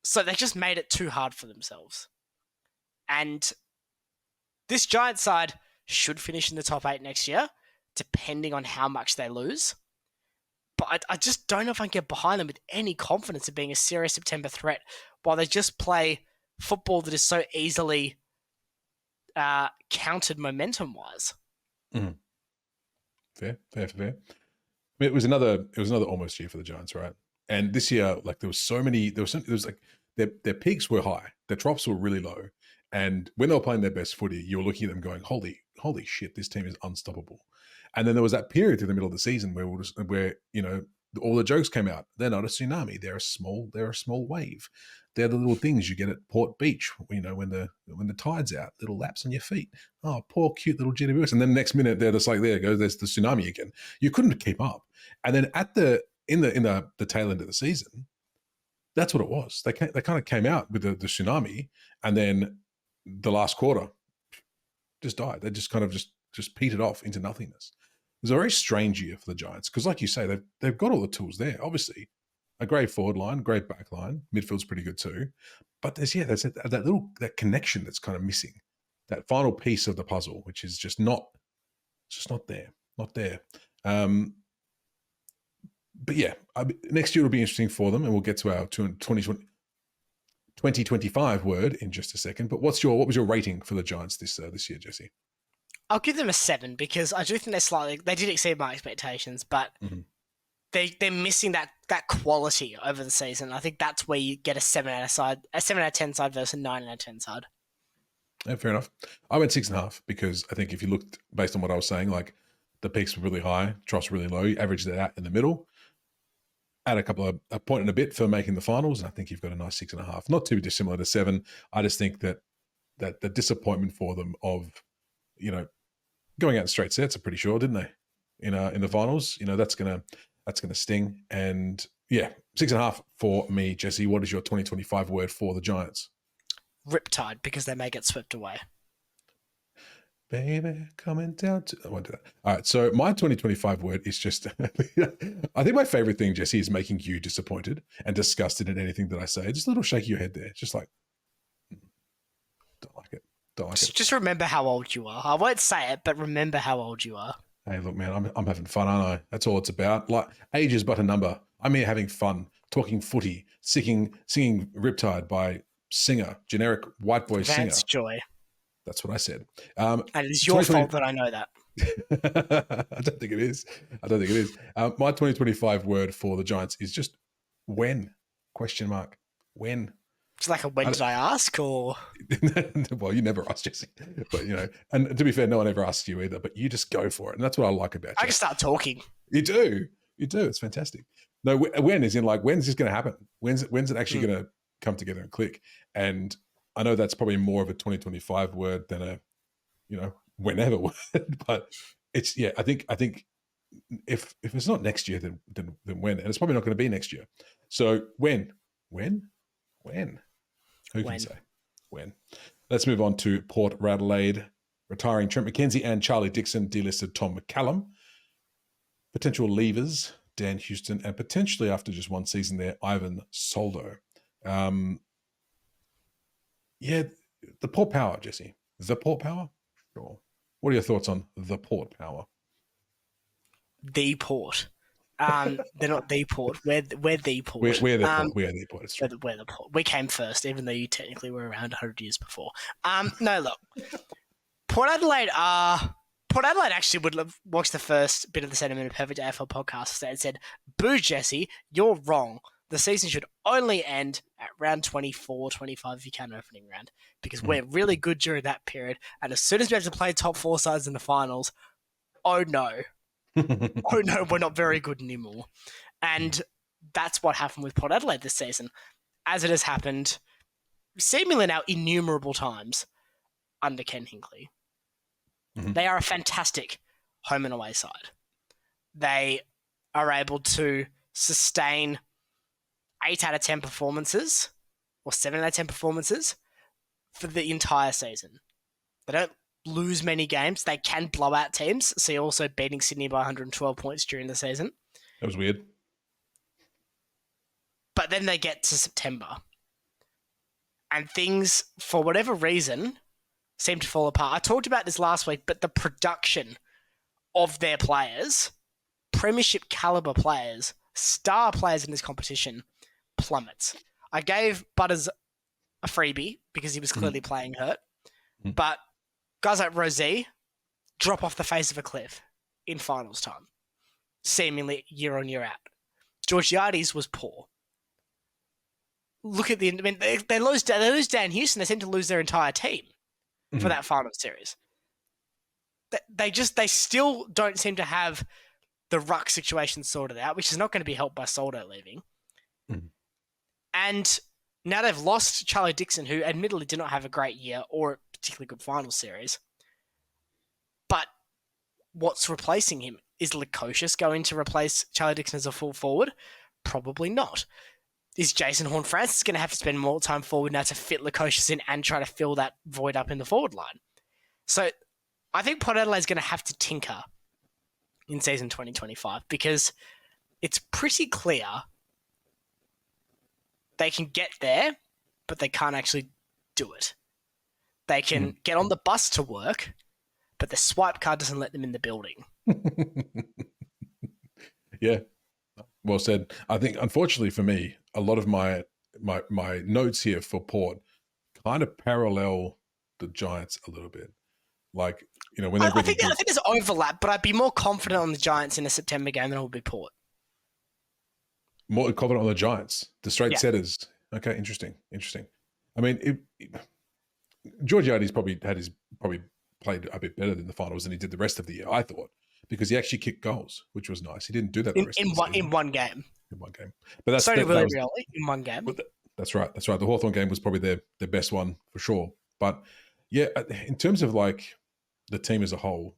So they just made it too hard for themselves. And this Giant side should finish in the top 8 next year, depending on how much they lose. But I just don't know if I can get behind them with any confidence of being a serious September threat while they just play football that is so easily countered momentum-wise. Fair. I mean, it was another almost year for the Giants, right? And this year, like, there was like their peaks were high, their troughs were really low, and when they were playing their best footy, you were looking at them going, "Holy shit, this team is unstoppable." And then there was that period through the middle of the season where all the jokes came out. They're not a tsunami. They're a small wave. They're the little things you get at Port Beach, when the tide's out, little laps on your feet. Oh, poor cute little GWS. And then the next minute they're just like, there's the tsunami again. You couldn't keep up. And then in the tail end of the season, that's what it was. They kind of came out with the tsunami, and then the last quarter just died. They just kind of just petered off into nothingness. It was a very strange year for the Giants because, like you say, they've got all the tools there. Obviously, a great forward line, great back line, midfield's pretty good too. But there's that connection that's kind of missing, that final piece of the puzzle, which is just not there, not there. but yeah, next year will be interesting for them, and we'll get to our 2025 word in just a second. But what was your rating for the Giants this year, Jesse? I'll give them a 7 because I do think they did exceed my expectations, but they're missing that quality over the season. I think that's where you get a 7 out of 10 side versus a 9 out of 10 side. Yeah, fair enough. I went 6.5 because I think if you looked based on what I was saying, like the peaks were really high, troughs really low, you averaged it out in the middle. Add a point and a bit for making the finals, and I think you've got a nice 6.5. Not too dissimilar to 7. I just think that the disappointment for them of, going out in straight sets, I'm pretty sure, didn't they? In the finals, that's gonna sting. And yeah, 6.5 for me, Jesse. What is your 2025 word for the Giants? Riptide, because they may get swept away. Baby, coming down to... I won't do that. All right, so my 2025 word is just... I think my favorite thing, Jesse, is making you disappointed and disgusted at anything that I say. Just a little shake of your head there. Just like, don't like it. Don't like it. Just remember how old you are. I won't say it, but remember how old you are. Hey, look, man, I'm having fun, aren't I? That's all it's about. Like, age is but a number. I'm here having fun, talking footy, singing Riptide by singer, generic white boy singer. Vance Joy. That's what I said. And it is your fault that I know that. I don't think it is. My 2025 word for the Giants is just when? ? When? It's like when did I ask, or? Well, you never asked, Jesse. But, and to be fair, no one ever asks you either, but you just go for it. And that's what I like about you. I can start talking. You do. It's fantastic. No, when is in like, when's this going to happen? When's it actually going to come together and click? And I know that's probably more of a 2025 word than a, whenever word, but it's, yeah, I think if it's not next year, then when? And it's probably not going to be next year. So when? Who can say? When? Let's move on to Port Adelaide, retiring Trent McKenzie and Charlie Dixon, delisted Tom McCallum. Potential leavers, Dan Houston, and potentially after just one season there, Ivan Soldo. Yeah, the Port Power, Jesse. The Port Power? Sure. What are your thoughts on the Port Power? The Port. They're not the Port. We're the Port. We're the Port. We are the Port. It's true. We're the Port. We came first, even though you technically were around 100 years before. No, look. Port Adelaide actually would have watched the first bit of the Sentiment of Perfect AFL podcast and said, "Boo, Jesse, you're wrong. The season should only end at round 24, 25 if you count opening round, because we're really good during that period. And as soon as we have to play top 4 sides in the finals, oh no, we're not very good anymore." And that's what happened with Port Adelaide this season, as it has happened seemingly now innumerable times under Ken Hinkley. They are a fantastic home and away side. They are able to sustain 8 out of 10 performances or 7 out of 10 performances for the entire season. They don't lose many games. They can blow out teams. See, also beating Sydney by 112 points during the season. That was weird. But then they get to September and things, for whatever reason, seem to fall apart. I talked about this last week, but the production of their players, premiership caliber players, star players in this competition, plummets. I gave Butters a freebie because he was clearly playing hurt, but guys like Rosé drop off the face of a cliff in finals time, seemingly year on year out. Georgiades was poor. Look at they lose Dan Houston. They seem to lose their entire team for that final series. They still don't seem to have the ruck situation sorted out, which is not going to be helped by Soldo leaving. And now they've lost Charlie Dixon, who admittedly did not have a great year or a particularly good final series. But what's replacing him? Is Lukosius going to replace Charlie Dixon as a full forward? Probably not. Is Jason Horne-Francis going to have to spend more time forward now to fit Lukosius in and try to fill that void up in the forward line? So I think Port Adelaide's going to have to tinker in season 2025 because it's pretty clear they can get there, but they can't actually do it. They can get on the bus to work, but the swipe card doesn't let them in the building. Yeah. Well said. I think, unfortunately for me, a lot of my notes here for Port kind of parallel the Giants a little bit. Like, when they're I really think good. there's overlap, but I'd be more confident on the Giants in a September game than I would be Port. More confident on the Giants, the straight Yeah. setters. Okay, interesting. I mean, Georgiades probably played a bit better in the finals than he did the rest of the year, I thought, because he actually kicked goals, which was nice. He didn't do that the rest of the season. In one game. In one game. But that's so did Willie Rioli in one game. That's right. The Hawthorn game was probably their best one for sure. But yeah, in terms of like the team as a whole,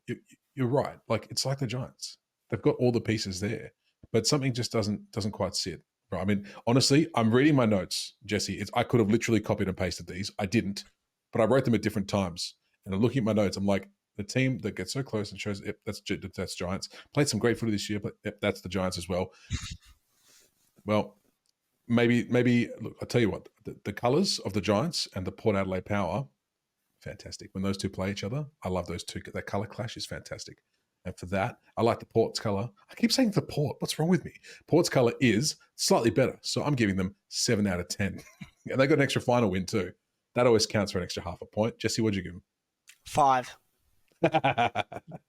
you're right. Like, it's like the Giants. They've got all the pieces there, but something just doesn't quite sit. Right. I mean, honestly, I'm reading my notes, Jesse. I could have literally copied and pasted these. I didn't, but I wrote them at different times. And I'm looking at my notes. I'm like, the team that gets so close and shows, yep, that's Giants. Played some great footy this year, but yep, that's the Giants as well. Well, maybe. Look, I'll tell you what. The colours of the Giants and the Port Adelaide Power, fantastic. When those two play each other, I love those two. That colour clash is fantastic. And for that, I like the Port's colour. I keep saying the Port. What's wrong with me? Port's colour is slightly better. So I'm giving them 7 out of 10. And they got an extra final win too. That always counts for an extra half a point. Jesse, what'd you give them? 5.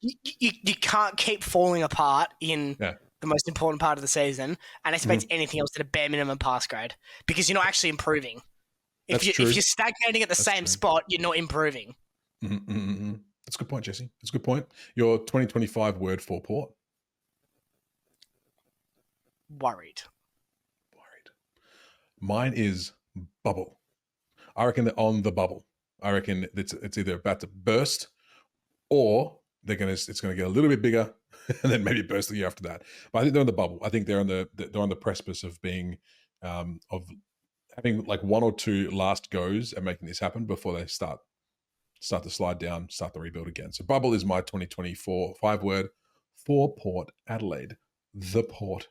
you can't keep falling apart in the most important part of the season and expect anything else at a bare minimum pass grade, because you're not actually improving. If you're stagnating at the same spot, you're not improving. That's a good point, Jesse. That's a good point. Your 2025 word for Port? Worried. Mine is bubble. I reckon they're on the bubble. I reckon it's either about to burst, or it's going to get a little bit bigger and then maybe burst the year after that. But I think they're on the bubble. I think they're on the precipice of being of having like 1 or 2 last goes and making this happen before they start to slide down, start the rebuild again. So bubble is my 2024 5-word for Port Adelaide. The Port,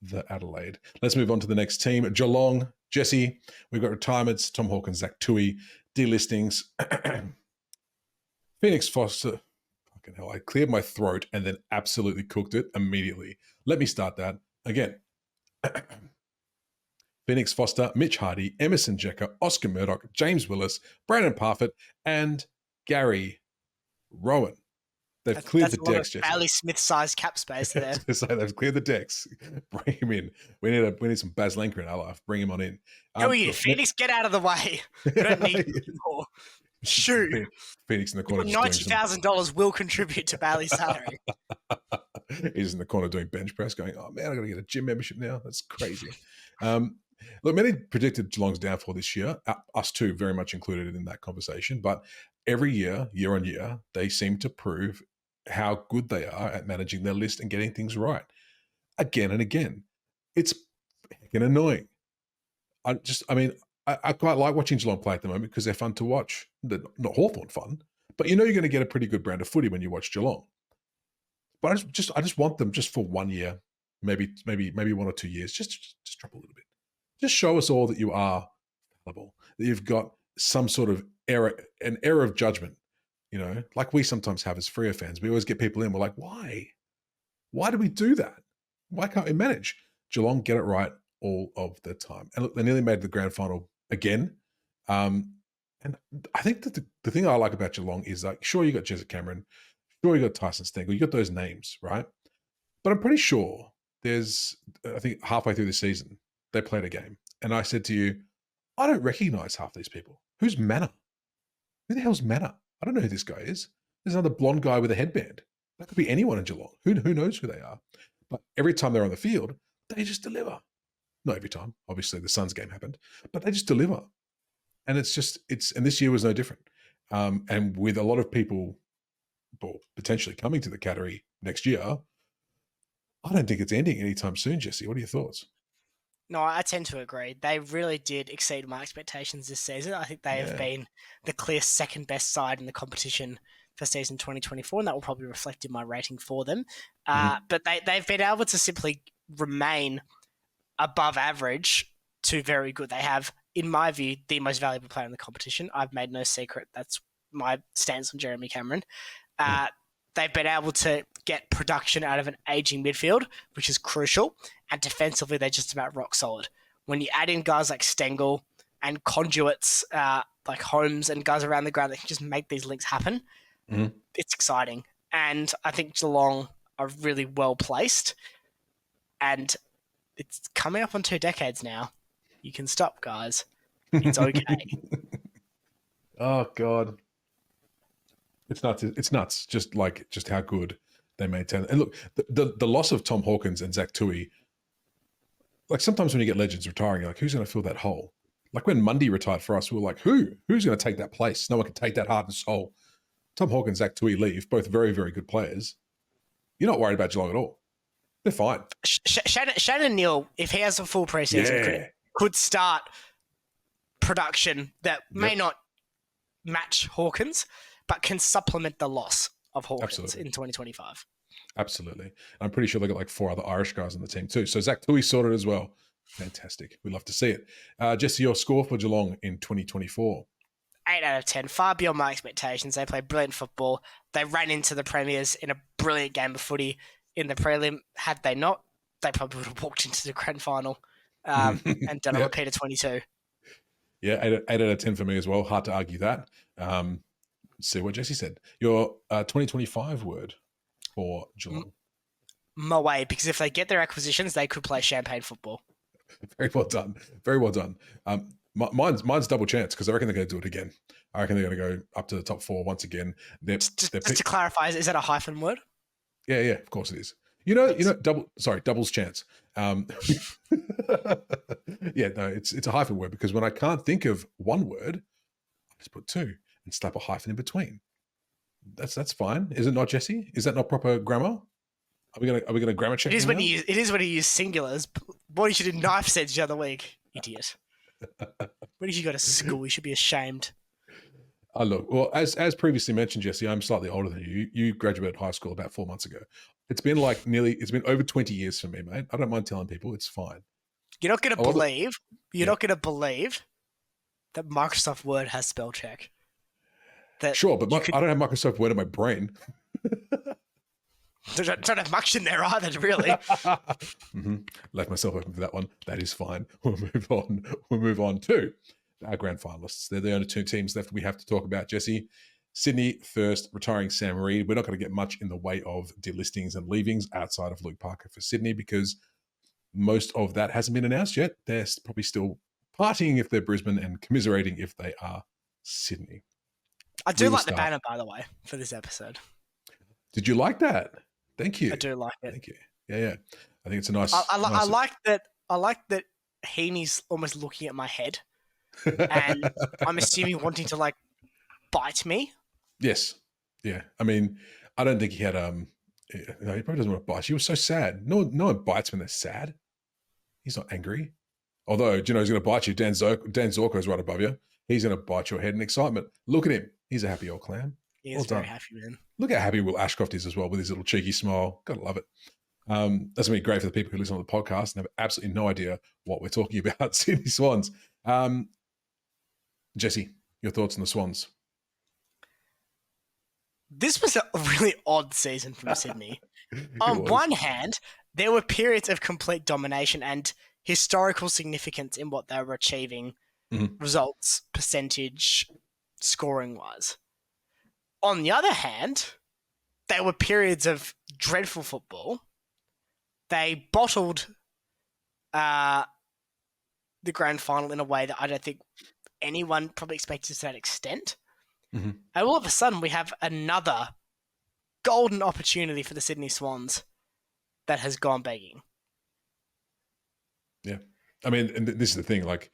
the Adelaide. Let's move on to the next team. Geelong. Jesse, we've got retirements. Tom Hawkins, Zach Tui. Delistings. Phoenix Foster. Fucking hell, I cleared my throat and then absolutely cooked it immediately. Let me start that again. Phoenix Foster, Mitch Hardy, Emerson Jecker, Oscar Murdoch, James Willis, Brandon Parfitt, and Gary Rowan. They've cleared the decks, Jesse. Bailey Smith-sized cap space there. So they've cleared the decks. Bring him in. We need some Baz Lenker in our life. Bring him on in. Phoenix, get out of the way. We don't need more. Shoot. Phoenix in the corner. $90,000 will contribute to Bailey's salary. He's in the corner doing bench press going, oh man, I got to get a gym membership now. That's crazy. Look, many predicted Geelong's downfall this year. Us too, very much included in that conversation. But every year on year, they seem to prove how good they are at managing their list and getting things right. Again and again. It's fucking annoying. I quite like watching Geelong play at the moment because they're fun to watch. They're not Hawthorn fun, but you're going to get a pretty good brand of footy when you watch Geelong. But I just want them just for 1 year, maybe 1 or 2 years, just drop a little bit. Just show us all that you are fallible, that you've got some sort of an error of judgment, like we sometimes have as Freo fans. We always get people in. We're like, why? Why do we do that? Why can't we manage? Geelong get it right all of the time. And look, they nearly made the grand final again. And I think that the thing I like about Geelong is, like, sure, you got Jezza Cameron, sure, you got Tyson Stengel, you got those names, right? But I'm pretty sure I think halfway through the season, they played a game. And I said to you, I don't recognize half these people. Who's Manor? Who the hell's Manor? I don't know who this guy is. There's another blonde guy with a headband. That could be anyone in Geelong. Who knows who they are? But every time they're on the field, they just deliver. Not every time. Obviously, the Suns game happened. But they just deliver. And and this year was no different. And with a lot of people potentially coming to the category next year, I don't think it's ending anytime soon, Jesse. What are your thoughts? No, I tend to agree. They really did exceed my expectations this season. I think they have been the clear second best side in the competition for season 2024, and that will probably reflect in my rating for them. But they've been able to simply remain above average to very good. They have, in my view, the most valuable player in the competition. I've made no secret. That's my stance on Jeremy Cameron. they've been able to get production out of an aging midfield, which is crucial. And defensively, they're just about rock solid. When you add in guys like Stengel and conduits like Holmes and guys around the ground that can just make these links happen, it's exciting. And I think Geelong are really well placed. And it's coming up on 2 decades now. You can stop, guys. It's okay. Oh, God. It's nuts. It's nuts. Just how good they maintain. And look, the loss of Tom Hawkins and Zach Tui, like sometimes when you get legends retiring, you're like, who's going to fill that hole? Like when Mundy retired for us, we were like, who's going to take that place? No one can take that heart and soul. Tom Hawkins, Zach Tui leave, both very, very good players. You're not worried about Geelong at all. They're fine. Shannon Neal, if he has a full preseason, could start production that may not match Hawkins, but can supplement the loss of Hawkins in 2025. Absolutely. I'm pretty sure they got like 4 other Irish guys on the team too. So Zach Tui sorted as well. Fantastic. We'd love to see it. Jesse, your score for Geelong in 2024? 8 out of 10, far beyond my expectations. They played brilliant football. They ran into the Premiers in a brilliant game of footy in the prelim. Had they not, they probably would have walked into the grand final and done a repeat of 22. Yeah, 8 out of 10 for me as well. Hard to argue that. Let's see what Jesse said. Your 2025 word for Geelong? Moe, because if they get their acquisitions, they could play champagne football. Very well done. Very well done. Mine's double chance because I reckon they're going to do it again. I reckon they're going to go up to the top 4 once again. Just to clarify, is that a hyphen word? Yeah, of course it is. Double's chance. Yeah, no, it's a hyphen word because when I can't think of one word, I just put 2 and slap a hyphen in between. That's fine. Is it not, Jesse? Is that not proper grammar? Are we gonna grammar check? It is when you use singulars. What you should do knife sets the other week, idiot. When did you go to school? You should be ashamed. Oh, look, well, as previously mentioned, Jesse, I'm slightly older than you. You graduated high school about 4 months ago. It's been over 20 years for me, mate. I don't mind telling people it's fine. You're not going to believe that Microsoft Word has spell check. Sure, but I don't have Microsoft Word in my brain. Don't have much in there either, really. Left myself open for that one. That is fine. We'll move on to our grand finalists. They're the only 2 teams left we have to talk about, Jesse. Sydney first, retiring Sam Reid. We're not going to get much in the way of delistings and leavings outside of Luke Parker for Sydney because most of that hasn't been announced yet. They're probably still partying if they're Brisbane and commiserating if they are Sydney. I do like the banner, by the way, for this episode. Did you like that? Thank you. I do like it. Thank you. Yeah. I think it's a nice. I like that. I like that Heaney's almost looking at my head, and I'm assuming wanting to like bite me. Yes. Yeah. I mean, I don't think he had. No, he probably doesn't want to bite. He was so sad. No one bites when they're sad. He's not angry. Although, do you know he's going to bite you? Dan Zorko's right above you. He's going to bite your head in excitement. Look at him. He's a happy old clam. He is very happy, man. Look how happy Will Ashcroft is as well with his little cheeky smile. Gotta love it. That's going to be great for the people who listen to the podcast and have absolutely no idea what we're talking about. Sydney Swans. Jesse, your thoughts on the Swans? This was a really odd season from Sydney. On one hand, there were periods of complete domination and historical significance in what they were achieving, results, percentage, scoring-wise. On the other hand, there were periods of dreadful football. They bottled the grand final in a way that I don't think anyone probably expected to that extent. And all of a sudden, we have another golden opportunity for the Sydney Swans that has gone begging. Yeah. I mean, and this is the thing, like,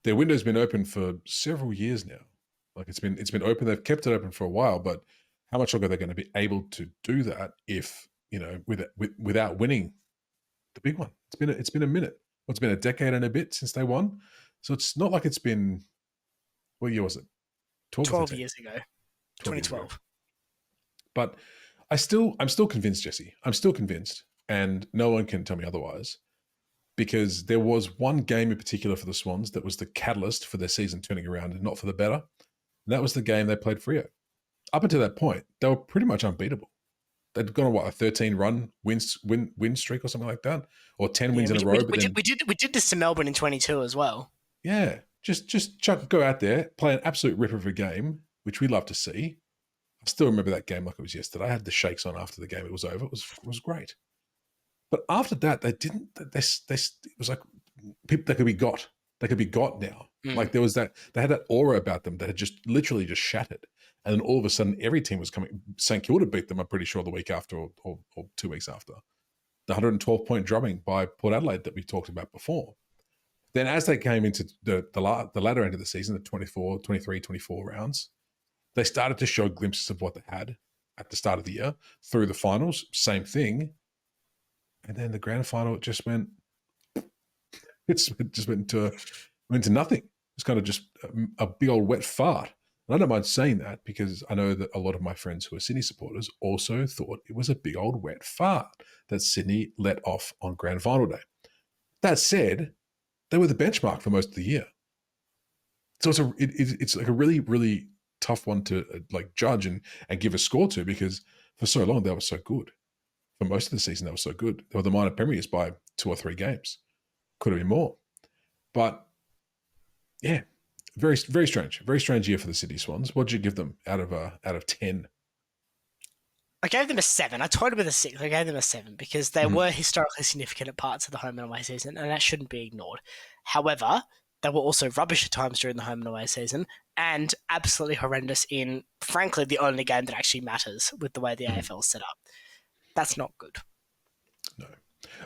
their window's been open for several years now. Like, it's been open. They've kept it open for a while, but how much longer are they going to be able to do that if, without winning the big one? It's been a minute. Well, it's been a decade and a bit since they won. So it's not like it's been, what year was it? 12 years ago. 2012. But I'm still convinced, Jesse. I'm still convinced, and no one can tell me otherwise, because there was one game in particular for the Swans that was the catalyst for their season turning around and not for the better. And that was the game they played Freo. Up until that point, they were pretty much unbeatable. They'd gone on a 13-run win streak or something like that, or 10 wins in a row. We did this to Melbourne in 22 as well. Yeah, just go out there, play an absolute ripper of a game, which we love to see. I still remember that game like it was yesterday. I had the shakes on after the game. It was over. It was great. But after that, they didn't. It was like people that could be got. They could be got now. Like there was that. They had that aura about them that had just literally just shattered. And then all of a sudden, every team was coming. St Kilda beat them, I'm pretty sure, the week after or 2 weeks after. The 112-point drubbing by Port Adelaide that we talked about before. Then as they came into the latter end of the season, the 24, 23, 24 rounds, they started to show glimpses of what they had at the start of the year. Through the finals, same thing. And then the grand final, it just went into nothing. It's kind of just a big old wet fart. And I don't mind saying that because I know that a lot of my friends who are Sydney supporters also thought it was a big old wet fart that Sydney let off on grand final day. That said, they were the benchmark for most of the year. So it's like a really, really tough one to like judge and give a score to because for so long they were so good. For most of the season, they were so good. They were the minor premiers by 2 or 3 games. Could have been more. But yeah, very, very strange. Very strange year for the Sydney Swans. What did you give them out of 10? I gave them a 7. I toyed with a 6. I gave them a 7 because they were historically significant at parts of the home and away season, and that shouldn't be ignored. However, they were also rubbish at times during the home and away season and absolutely horrendous in, frankly, the only game that actually matters with the way the AFL is set up. That's not good. No.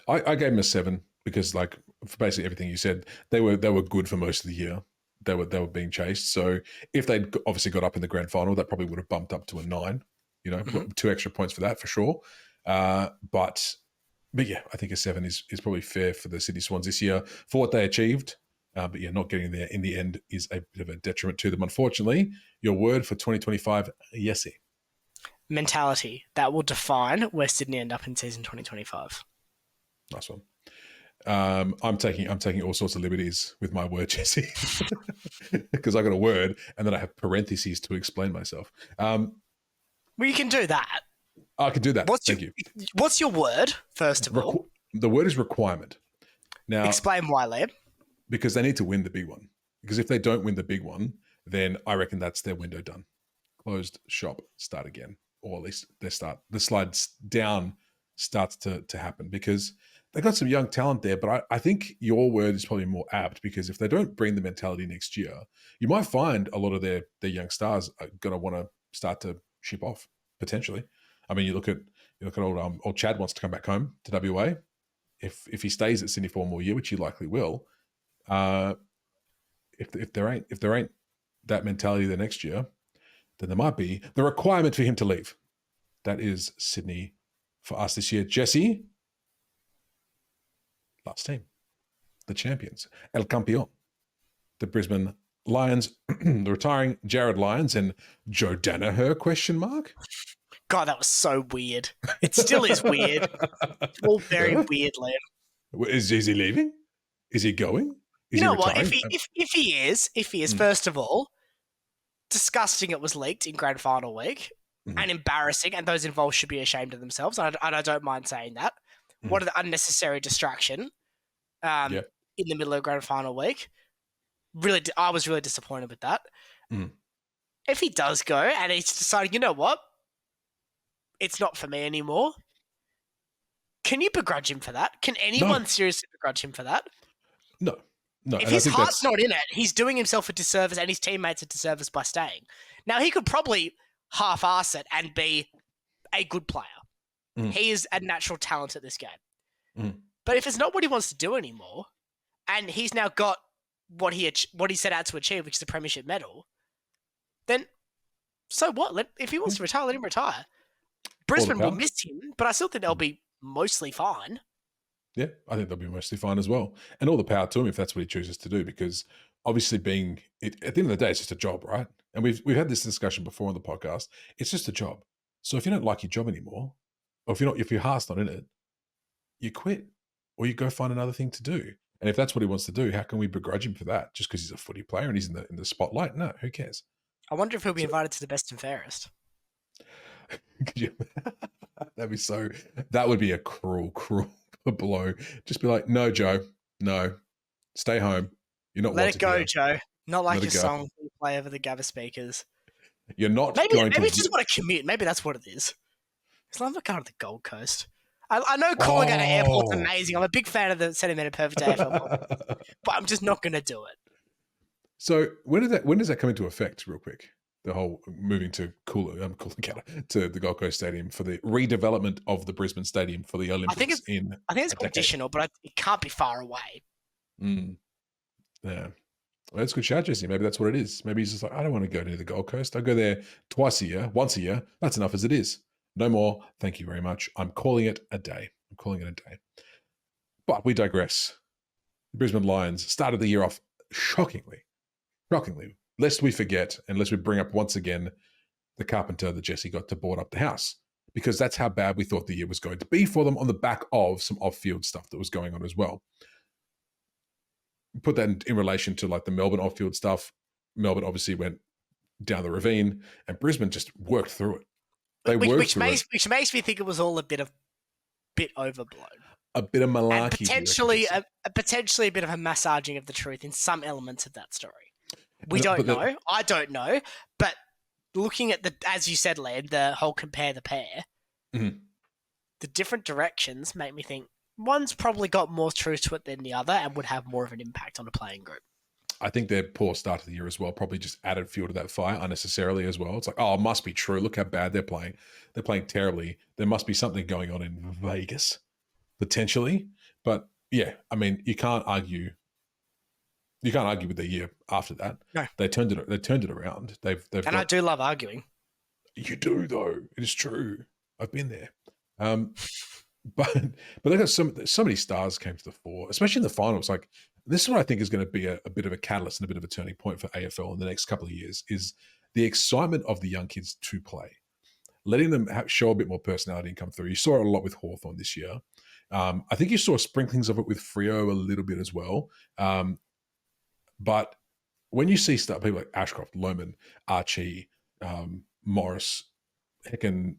I gave them a 7 because, like, for basically everything you said, they were good for most of the year. They were being chased. So if they'd obviously got up in the grand final, that probably would have bumped up to a 9. 2 extra points for that for sure. But yeah, I think a 7 is probably fair for the Sydney Swans this year for what they achieved. But yeah, not getting there in the end is a bit of a detriment to them. Unfortunately, your word for 2025, Yesy. Mentality. That will define where Sydney end up in season 2025. Nice one. I'm taking all sorts of liberties with my word, Jesse, because I got a word and then I have parentheses to explain myself. Well, you can do that. I can do that. Thank you. What's your word, first of all? The word is requirement. Now, explain why, Liam. Because they need to win the big one. Because if they don't win the big one, then I reckon that's their window done. Closed shop, start again. Or at least the slides down starts to happen because they got some young talent there. But I think your word is probably more apt because if they don't bring the mentality next year, you might find a lot of their young stars are going to want to start to ship off potentially. I mean, you look at old Chad wants to come back home to WA. If he stays at Sydney for one more year, which he likely will, if there ain't that mentality the next year, then there might be the requirement for him to leave. That is Sydney for us this year. Jesse, last team, the champions, El Campeón, the Brisbane Lions, the retiring Jared Lyons and Joe Danaher, question mark? God, that was so weird. It still is weird. It's all very weird, Liam. Is he leaving? Is he going? Is you know he what? retiring? If he is, first of all, disgusting it was leaked in grand final week and embarrassing, and those involved should be ashamed of themselves. And I don't mind saying that. What an unnecessary distraction in the middle of grand final week. Really, I was really disappointed with that. If he does go and he's decided, you know what? It's not for me anymore. Can you begrudge him for that? Can anyone seriously begrudge him for that? No. If his heart's not in it, he's doing himself a disservice and his teammates a disservice by staying. Now, he could probably half-ass it and be a good player. He is a natural talent at this game. But if it's not what he wants to do anymore, and he's now got what he set out to achieve, which is the premiership medal, then so what? If he wants to retire, let him retire. Brisbane will miss him, but I still think they'll be mostly fine. Yeah, I think they'll be mostly fine as well. And all the power to him if that's what he chooses to do, because obviously at the end of the day, it's just a job, right? And we've had this discussion before on the podcast. It's just a job. So if you don't like your job anymore, or if your heart's not in it, you quit or you go find another thing to do. And if that's what he wants to do, how can we begrudge him for that? Just because he's a footy player and he's in the spotlight? No, who cares? I wonder if he'll be invited to the best and fairest. That would be a cruel, cruel blow. Just be like, no, Joe, no, stay home. You're not Let wanted it go, here. Joe. Not like Let it your go. song you play over the Gabba speakers. You're not Maybe going to. you just want to commute. Maybe that's what it is. Because I'm not going to the Gold Coast. I know calling out an airport's Oh. amazing. I'm a big fan of the Sentimental Perfect AFL podcast, but I'm just not going to do it. So when does that come into effect, real quick? The whole moving to to the Gold Coast Stadium for the redevelopment of the Brisbane Stadium for the Olympics. I think it's conditional, but it can't be far away. Yeah. Well, that's a good shout, Jesse. Maybe that's what it is. Maybe he's just like, I don't want to go to the Gold Coast. I go there once a year. That's enough as it is. No more. Thank you very much. I'm calling it a day. But we digress. The Brisbane Lions started the year off shockingly, lest we forget, unless we bring up once again the carpenter that Jesse got to board up the house, because that's how bad we thought the year was going to be for them on the back of some off-field stuff that was going on as well. Put that in relation to like the Melbourne off-field stuff. Melbourne obviously went down the ravine, and Brisbane just worked through it. Which makes me think it was all a bit overblown. A bit of malarkey. And potentially a bit of a massaging of the truth in some elements of that story. We don't know. I don't know. But looking at as you said, Len, the whole compare the pair, the different directions make me think one's probably got more truth to it than the other and would have more of an impact on a playing group. I think their poor start of the year as well probably just added fuel to that fire unnecessarily as well. It's like, oh, it must be true. Look how bad they're playing. They're playing terribly. There must be something going on in Vegas, potentially. But yeah, I mean, you can't argue with the year after that. No. They turned it around. I do love arguing. You do, though. It is true. I've been there. But they got so many stars came to the fore, especially in the finals. Like, this is what I think is going to be a bit of a catalyst and a bit of a turning point for AFL in the next couple of years, is the excitement of the young kids to play, letting them show a bit more personality and come through. You saw it a lot with Hawthorn this year. I think you saw sprinklings of it with Freo a little bit as well. But when you see people like Ashcroft, Lohman, Archie, Morris, heckin'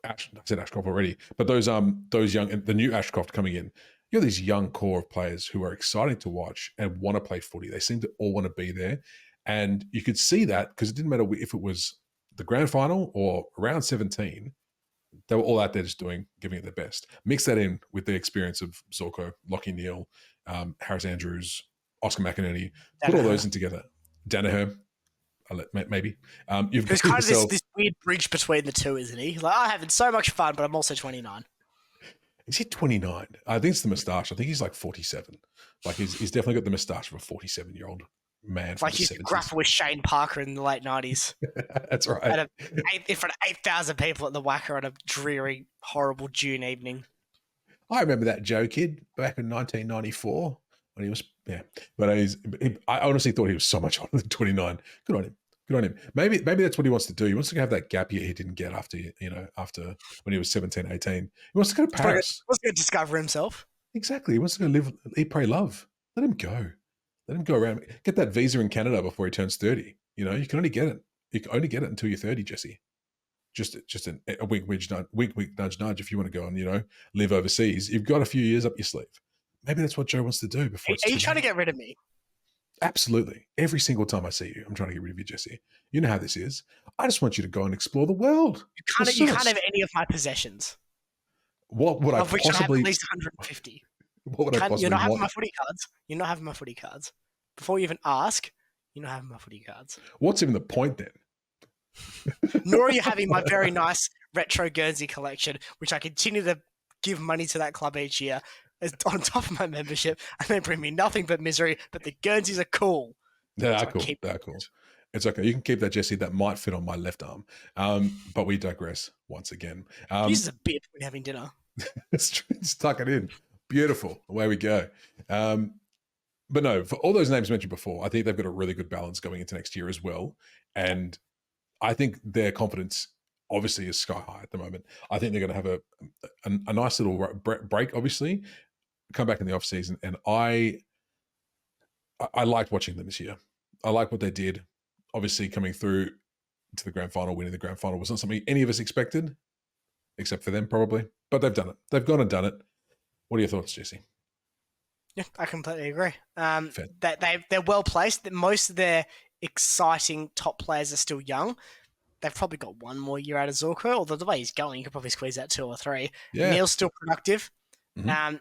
I said Ashcroft already, but those young, the new Ashcroft coming in, you have these young core of players who are exciting to watch and want to play footy. They seem to all want to be there. And you could see that because it didn't matter if it was the grand final or round 17, they were all out there just giving it their best. Mix that in with the experience of Zorko, Lockie Neal, Harris Andrews, Oscar McInerney, put all those in together. Danaher, maybe. There's kind of this weird bridge between the two, isn't he? Like, I'm having so much fun, but I'm also 29. Is he 29? I think it's the moustache. I think he's like 47. Like he's definitely got the moustache of a 47-year-old man. Like he's grappled with Shane Parker in the late 90s. That's right. In front of 8,000 people at the Wacker on a dreary, horrible June evening. I remember that Joe kid back in 1994 when he was, yeah. But I honestly thought he was so much older than 29. Good on him. Maybe that's what he wants to do. He wants to have that gap year he didn't get after when he was 17, 18. He wants to go to Paris. He wants to discover himself. Exactly. He wants to go live, eat, pray, love. Let him go. Let him go around. Get that visa in Canada before he turns 30. You can only get it. You can only get it until you're 30, Jesse. Just a wink, nudge, nudge. If you want to go and live overseas, you've got a few years up your sleeve. Maybe that's what Joe wants to do before. Are you trying to get rid of me? Absolutely. Every single time I see you, I'm trying to get rid of you, Jesse. You know how this is. I just want you to go and explore the world. You can't have any of my possessions. What would I possibly? Of which I have at least 150. What would I possibly? You're not having my footy cards. You're not having my footy cards. Before you even ask, you're not having my footy cards. What's even the point then? Nor are you having my very nice retro Guernsey collection, which I continue to give money to that club each year as on top of my membership, and they bring me nothing but misery. But the Guernseys are cool. They're cool. It's okay. You can keep that, Jesse. That might fit on my left arm. But we digress once again. Use a bit when having dinner. Just tuck it in. Beautiful. Away we go. But no, for all those names mentioned before, I think they've got a really good balance going into next year as well. And I think their confidence obviously is sky high at the moment. I think they're going to have a nice little break, obviously, come back in the off season. And I liked watching them this year. I like what they did. Obviously, coming through to the grand final, winning the grand final was not something any of us expected. except for them probably. But they've done it. They've gone and done it. What are your thoughts, Jesse? Yeah, I completely agree. That they're well placed. That most of their exciting top players are still young. They've probably got one more year out of Zorko, although the way he's going, you could probably squeeze out 2 or 3. Yeah. Neil's still productive. Mm-hmm.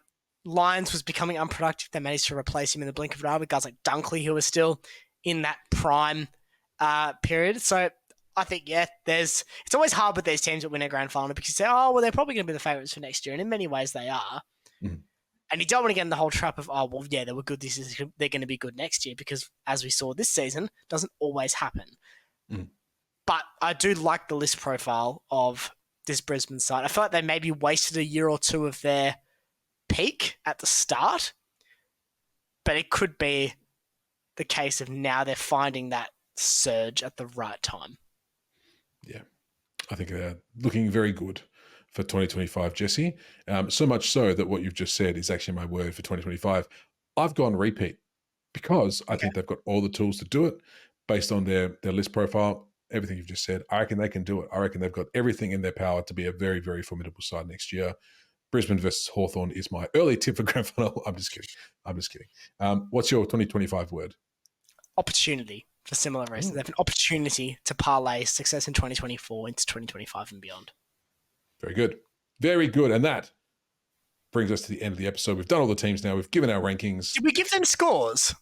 Lyons was becoming unproductive. They managed to replace him in the blink of an eye with guys like Dunkley, who are still in that prime period. So I think, it's always hard with these teams that win a grand final because you say, oh, well, they're probably going to be the favourites for next year. And in many ways they are. Mm-hmm. And you don't want to get in the whole trap of, oh, well, yeah, they were good this season. They're going to be good next year because, as we saw this season, it doesn't always happen. Mm. But I do like the list profile of this Brisbane side. I feel like they maybe wasted a year or 2 of their peak at the start, but it could be the case of now they're finding that surge at the right time. Yeah, I think they're looking very good for 2025, Jesse. So much so that what you've just said is actually my word for 2025. I've gone repeat because I think they've got all the tools to do it based on their list profile, everything you've just said. I reckon they can do it. I reckon they've got everything in their power to be a very, very formidable side next year. Brisbane versus Hawthorn is my early tip for grand final. I'm just kidding. What's your 2025 word? Opportunity, for similar reasons. They have an opportunity to parlay success in 2024 into 2025 and beyond. Very good. Very good. And that brings us to the end of the episode. We've done all the teams now. We've given our rankings. Did we give them scores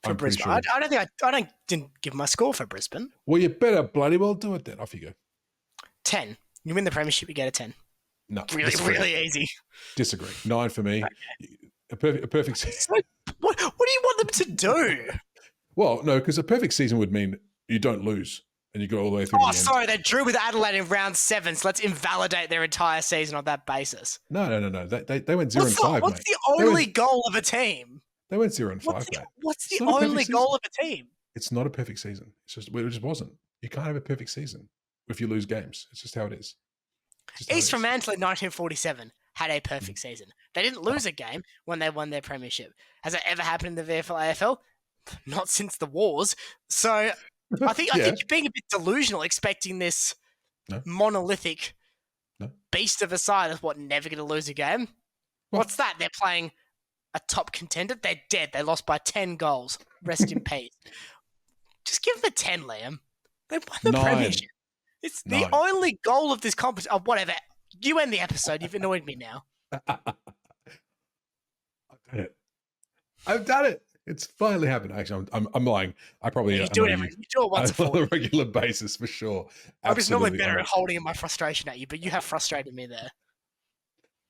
for Brisbane? Sure. I didn't give my score for Brisbane. Well, you better bloody well do it then. Off you go. 10. You win the premiership, you get a 10. No. Really easy. Disagree. 9 for me. Okay. A perfect season. What do you want them to do? Well, no, because a perfect season would mean you don't lose and you go all the way through. Oh, sorry, they drew with Adelaide in round 7, so let's invalidate their entire season on that basis. No. They went 0-5. What's the only goal of a team? They went 0-5, mate. What's the only goal of a team? It's not a perfect season. It just wasn't. You can't have a perfect season if you lose games. It's just how it is. East Fremantle in 1947 had a perfect season. They didn't lose a game when they won their premiership. Has that ever happened in the VFL AFL? Not since the wars. So I think you're being a bit delusional expecting this monolithic beast of a side is never going to lose a game. What's that? They're playing a top contender. They're dead. They lost by 10 goals. Rest in peace. Just give them a 10, Liam. They won the premiership. It's the only goal of this competition. Oh, whatever. You end the episode. You've annoyed me now. I've done it. It's finally happened. Actually, I'm lying. I probably you do it once on a regular basis for sure. I'm just normally better at holding in my frustration at you, but you have frustrated me there.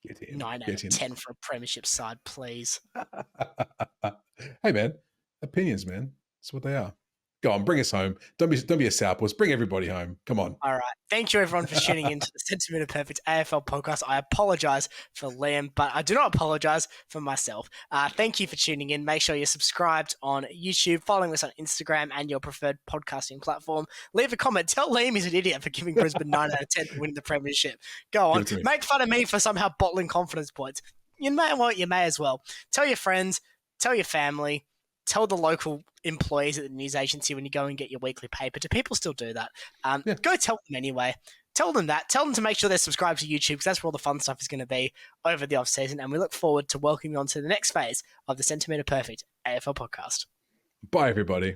Get in. 9 out of 10 for a premiership side, please. Hey, man. Opinions, man. That's what they are. Go on, bring us home. Don't be a sourpuss. Bring everybody home. Come on. All right. Thank you, everyone, for tuning into the Sentiment Perfect AFL podcast. I apologise for Liam, but I do not apologise for myself. Thank you for tuning in. Make sure you're subscribed on YouTube, following us on Instagram and your preferred podcasting platform. Leave a comment. Tell Liam he's an idiot for giving Brisbane 9 out of 10 for winning the premiership. Go on. Make fun of me for somehow bottling confidence points. You may as well. Tell your friends. Tell your family. Tell the local employees at the news agency when you go and get your weekly paper. Do people still do that? Go tell them anyway. Tell them that. Tell them to make sure they're subscribed to YouTube because that's where all the fun stuff is going to be over the off-season. And we look forward to welcoming you on to the next phase of the Centimetre Perfect AFL podcast. Bye, everybody.